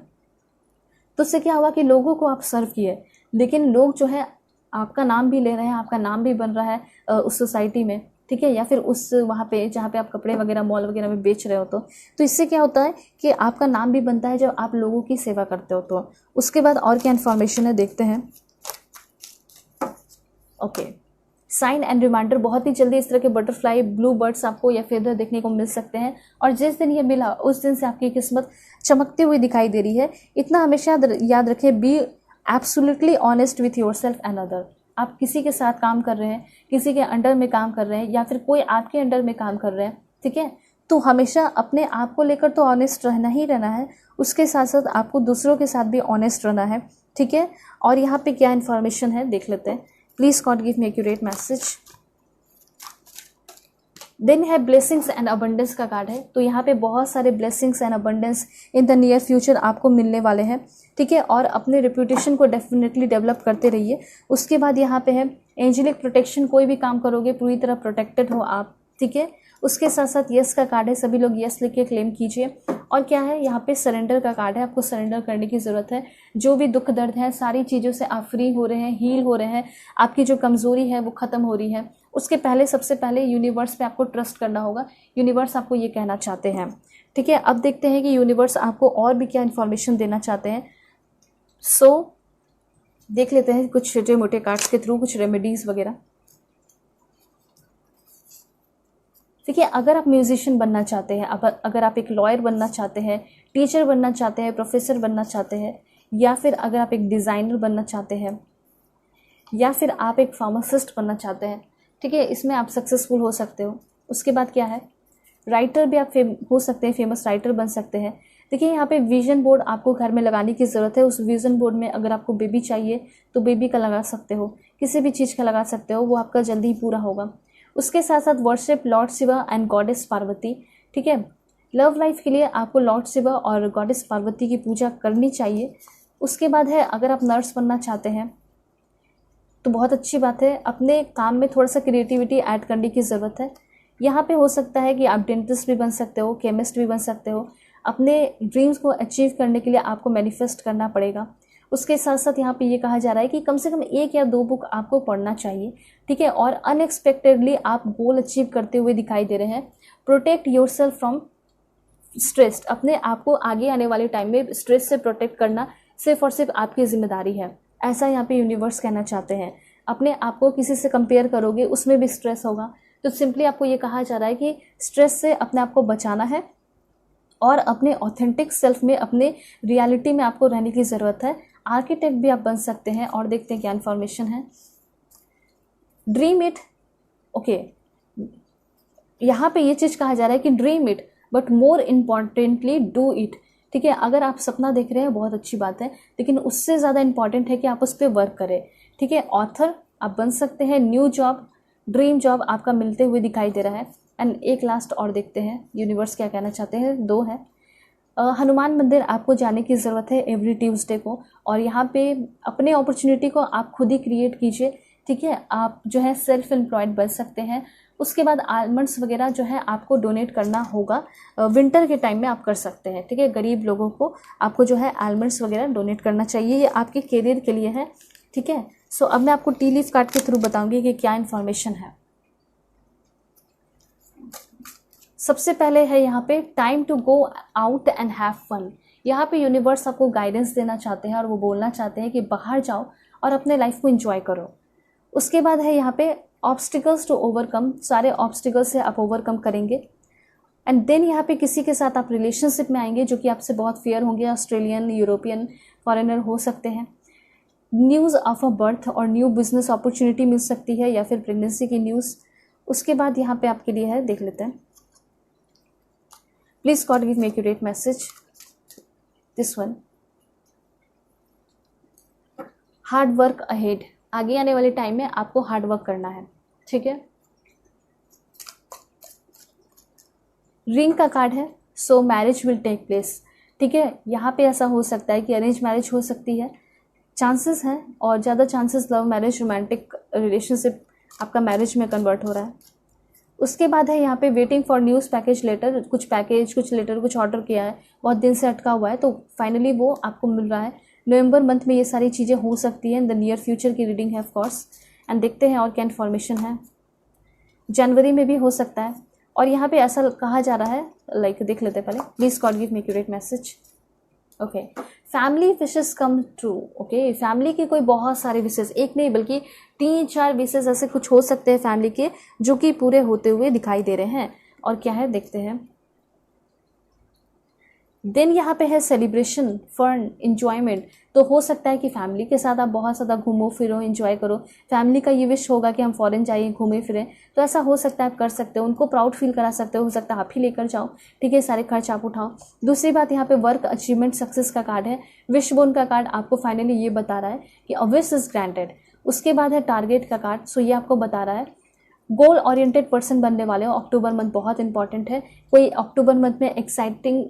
A: तो उससे क्या हुआ कि लोगों को आप सर्व किए, लेकिन लोग जो है आपका नाम भी ले रहे हैं, आपका नाम भी बन रहा है उस सोसाइटी में, ठीक है, या फिर उस वहाँ पे जहाँ पे आप कपड़े वगैरह मॉल वगैरह में बेच रहे हो। तो इससे क्या होता है कि आपका नाम भी बनता है जब आप लोगों की सेवा करते हो। तो उसके बाद और क्या इन्फॉर्मेशन है देखते हैं। ओके, साइन एंड रिमाइंडर, बहुत ही जल्दी इस तरह के बटरफ्लाई, ब्लू बर्ड्स आपको या फेदर देखने को मिल सकते हैं। और जिस दिन ये मिला उस दिन से आपकी किस्मत चमकती हुई दिखाई दे रही है। इतना हमेशा याद रखें, be absolutely honest with yourself and other. आप किसी के साथ काम कर रहे हैं, किसी के अंडर में काम कर रहे हैं, या फिर कोई आपके अंडर में काम कर रहे हैं, ठीक है, तो हमेशा अपने आप को लेकर तो ऑनेस्ट रहना ही रहना है, उसके साथ साथ आपको दूसरों के साथ भी ऑनेस्ट रहना है, ठीक है। और यहाँ पे क्या इन्फॉर्मेशन है देख लेते हैं। Please God give me accurate message. Then है ब्लेसिंग्स एंड अबंडेंस का कार्ड है। तो यहाँ पे बहुत सारे blessings and abundance in the near future आपको मिलने वाले हैं, ठीक है। और अपने रेपुटेशन को डेफिनेटली डेवलप करते रहिए। उसके बाद यहाँ पे है एंजेलिक प्रोटेक्शन, कोई भी काम करोगे पूरी तरह प्रोटेक्टेड हो आप, ठीक है। उसके साथ साथ यस का कार्ड है, सभी लोग यस लिख के क्लेम कीजिए। और क्या है, यहाँ पे सरेंडर का कार्ड है, आपको सरेंडर करने की ज़रूरत है। जो भी दुख दर्द है, सारी चीज़ों से आप फ्री हो रहे हैं, हील हो रहे हैं, आपकी जो कमज़ोरी है वो ख़त्म हो रही है। उसके पहले सबसे पहले यूनिवर्स पे आपको ट्रस्ट करना होगा। यूनिवर्स आपको ये कहना चाहते हैं, ठीक है। अब देखते हैं कि यूनिवर्स आपको और भी क्या इन्फॉर्मेशन देना चाहते हैं। सो देख लेते हैं कुछ छोटे मोटे कार्ड्स के थ्रू कुछ रेमेडीज़ वगैरह। देखिए, अगर आप म्यूजिशियन बनना चाहते हैं, अगर आप एक लॉयर बनना चाहते हैं, टीचर बनना चाहते हैं, प्रोफेसर बनना चाहते हैं, या फिर अगर आप एक डिज़ाइनर बनना चाहते हैं, या फिर आप एक फार्मासिस्ट बनना चाहते हैं, ठीक है, इसमें आप सक्सेसफुल हो सकते हो। उसके बाद क्या है, राइटर भी आप हो सकते हैं, फेमस राइटर बन सकते हैं। देखिए, यहाँ पे विजन बोर्ड आपको घर में लगाने की ज़रूरत है। उस विजन बोर्ड में अगर आपको बेबी चाहिए तो बेबी का लगा सकते हो, किसी भी चीज़ का लगा सकते हो, वो आपका जल्दी ही पूरा होगा। उसके साथ साथ worship Lord Shiva and goddess Parvati, ठीक है। लव लाइफ के लिए आपको लॉर्ड शिवा और गॉडेस पार्वती की पूजा करनी चाहिए। उसके बाद है, अगर आप नर्स बनना चाहते हैं तो बहुत अच्छी बात है, अपने काम में थोड़ा सा क्रिएटिविटी ऐड करने की ज़रूरत है। यहाँ पे हो सकता है कि आप डेंटिस्ट भी बन सकते हो, केमिस्ट भी बन सकते हो। अपने ड्रीम्स को अचीव करने के लिए आपको मैनिफेस्ट करना पड़ेगा। उसके साथ साथ यहाँ पे ये कहा जा रहा है कि कम से कम 1 या 2 बुक आपको पढ़ना चाहिए, ठीक है। और अनएक्सपेक्टेडली आप गोल अचीव करते हुए दिखाई दे रहे हैं। प्रोटेक्ट योरसेल्फ फ्रॉम स्ट्रेस, अपने आप को आगे आने वाले टाइम में स्ट्रेस से प्रोटेक्ट करना सिर्फ और सिर्फ आपकी जिम्मेदारी है, ऐसा यहाँ पे यूनिवर्स कहना चाहते हैं। अपने आप को किसी से कंपेयर करोगे, उसमें भी स्ट्रेस होगा। तो सिंपली आपको ये कहा जा रहा है कि स्ट्रेस से अपने आप को बचाना है और अपने ऑथेंटिक सेल्फ में, अपने रियलिटी में आपको रहने की ज़रूरत है। आर्किटेक्ट भी आप बन सकते हैं। और देखते हैं क्या इन्फॉर्मेशन है। ड्रीम इट, ओके, यहाँ पे ये चीज़ कहा जा रहा है कि dream it but more importantly do it, ठीक है। अगर आप सपना देख रहे हैं बहुत अच्छी बात है, लेकिन उससे ज़्यादा इंपॉर्टेंट है कि आप उस पर वर्क करें, ठीक है। ऑथर आप बन सकते हैं। न्यू जॉब, ड्रीम जॉब आपका मिलते हुए दिखाई दे रहा है। एंड एक लास्ट और देखते हैं यूनिवर्स क्या कहना चाहते हैं। 2 है, हनुमान मंदिर आपको जाने की ज़रूरत है एवरी ट्यूसडे को। और यहाँ पे अपने अपॉर्चुनिटी को आप खुद ही क्रिएट कीजिए, ठीक है। आप जो है सेल्फ एम्प्लॉयड बन सकते हैं। उसके बाद आलमंड्स वगैरह जो है आपको डोनेट करना होगा, विंटर के टाइम में आप कर सकते हैं, ठीक है। गरीब लोगों को आपको जो है आलमंड्स वगैरह डोनेट करना चाहिए, ये आपके करियर के लिए है, ठीक है। सो अब मैं आपको टी लीफ कार्ड के थ्रू बताऊंगी कि क्या इन्फॉर्मेशन है। सबसे पहले है यहाँ पे time to go out and have fun. यहाँ पे यूनिवर्स आपको गाइडेंस देना चाहते हैं और वो बोलना चाहते हैं कि बाहर जाओ और अपने लाइफ को एंजॉय करो। उसके बाद है यहाँ पे ऑब्स्टिकल्स टू ओवरकम, सारे ऑब्स्टिकल्स से आप ओवरकम करेंगे। एंड देन यहाँ पे किसी के साथ आप रिलेशनशिप में आएंगे जो कि आपसे बहुत फेयर होंगे, ऑस्ट्रेलियन, यूरोपियन, फॉरेनर हो सकते हैं। न्यूज़ ऑफ अ बर्थ और न्यू बिजनेस अपॉर्चुनिटी मिल सकती है, या फिर प्रेगनेंसी की न्यूज़। उसके बाद यहाँ पे आपके लिए है, देख लेते हैं। Please God give me accurate message. This one, hard work ahead, आगे आने वाले टाइम में आपको हार्ड वर्क करना है, ठीक है। रिंग का कार्ड है, so marriage will take place, ठीक है। यहाँ पे ऐसा हो सकता है कि अरेंज मैरिज हो सकती है, चांसेस हैं, और ज़्यादा chances love marriage, romantic relationship आपका मैरिज में कन्वर्ट हो रहा है। उसके बाद है यहाँ पे waiting for news package letter, कुछ पैकेज, कुछ लेटर, कुछ ऑर्डर किया है, बहुत दिन से अटका हुआ है, तो फाइनली वो आपको मिल रहा है। नवंबर मंथ में ये सारी चीज़ें हो सकती हैं। द नियर फ्यूचर की रीडिंग है ऑफ कोर्स। एंड देखते हैं और क्या इन्फॉर्मेशन है। जनवरी में भी हो सकता है। और यहाँ पे ऐसा कहा जा रहा है, लाइक देख लेते हैं पहले। Please God give me accurate message. Okay, family wishes come true. Okay, family की कोई बहुत सारे विशेस, एक नहीं बल्कि 3-4 विशेस ऐसे कुछ हो सकते हैं फैमिली के, जो कि पूरे होते हुए दिखाई दे रहे हैं। और क्या है देखते हैं। देन यहाँ पे है सेलिब्रेशन, फन, इंजॉयमेंट। तो हो सकता है कि फैमिली के साथ आप बहुत ज़्यादा घूमो फिरो, एंजॉय करो। फैमिली का ये विश होगा कि हम फॉरेन जाइए, घूमें फिरें, तो ऐसा हो सकता है आप कर सकते हो। उनको प्राउड फील करा सकते हो सकता है आप ही लेकर जाओ, ठीक है। सारे खर्च आप उठाओ। दूसरी बात, यहाँ पे वर्क अचीवमेंट सक्सेस का कार्ड है। विश बोन का कार्ड आपको फाइनली ये बता रहा है कि अ विश इज ग्रांटेड। उसके बाद है टारगेट का कार्ड, सो ये आपको बता रहा है गोल ओरिएंटेड पर्सन बनने वाले हो। अक्टूबर मंथ बहुत इंपॉर्टेंट है। कोई अक्टूबर मंथ में एक्साइटिंग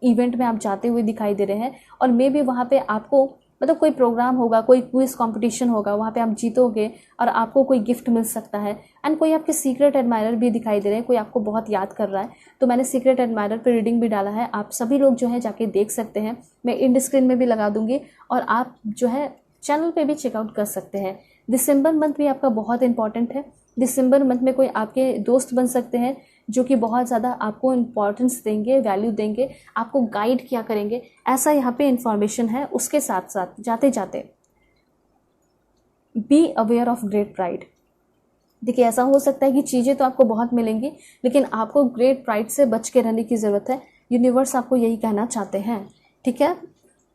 A: इवेंट में आप जाते हुए दिखाई दे रहे हैं, और मे बी वहाँ पे आपको मतलब कोई प्रोग्राम होगा, कोई क्विज कंपटीशन होगा, वहाँ पे आप जीतोगे और आपको कोई गिफ्ट मिल सकता है। एंड कोई आपके सीक्रेट एडमायरर भी दिखाई दे रहे हैं, कोई आपको बहुत याद कर रहा है। तो मैंने सीक्रेट एडमायरर पे रीडिंग भी डाला है, आप सभी लोग जो है जाके देख सकते हैं। मैं इंड स्क्रीन में भी लगा दूंगी, और आप जो है चैनल पे भी चेकआउट कर सकते हैं। दिसंबर मंथ भी आपका बहुत इंपॉर्टेंट है। दिसंबर मंथ में कोई आपके दोस्त बन सकते हैं जो कि बहुत ज़्यादा आपको इम्पोर्टेंस देंगे, वैल्यू देंगे, आपको गाइड किया करेंगे, ऐसा यहाँ पे इंफॉर्मेशन है। उसके साथ साथ जाते जाते be aware of great pride. देखिए, ऐसा हो सकता है कि चीज़ें तो आपको बहुत मिलेंगी, लेकिन आपको ग्रेट प्राइड से बच के रहने की ज़रूरत है। यूनिवर्स आपको यही कहना चाहते हैं, ठीक है।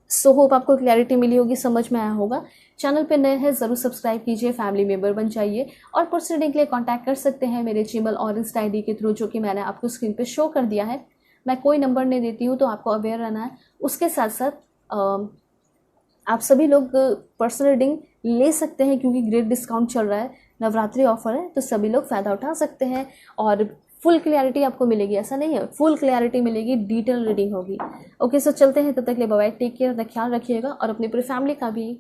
A: सो होप आपको क्लैरिटी मिली होगी, समझ में आया होगा। चैनल पे नए हैं ज़रूर सब्सक्राइब कीजिए, फैमिली मेंबर बन जाइए, और पर्सनल रीडिंग के लिए कांटेक्ट कर सकते हैं मेरे जीमेल और इंस्टा आईडी के थ्रू, जो कि मैंने आपको स्क्रीन पे शो कर दिया है। मैं कोई नंबर नहीं देती हूँ, तो आपको अवेयर रहना है। उसके साथ साथ आप सभी लोग पर्सनल रीडिंग ले सकते हैं, क्योंकि ग्रेट डिस्काउंट चल रहा है, नवरात्रि ऑफर है, तो सभी लोग फ़ायदा उठा सकते हैं। और फुल क्लैरिटी आपको मिलेगी, ऐसा नहीं है, फुल क्लैरिटी मिलेगी, डिटेल रीडिंग होगी। ओके, सो चलते हैं, तब तक के लिए बाय बाय, टेक केयर, ख्याल रखिएगा और अपनी पूरी फैमिली का भी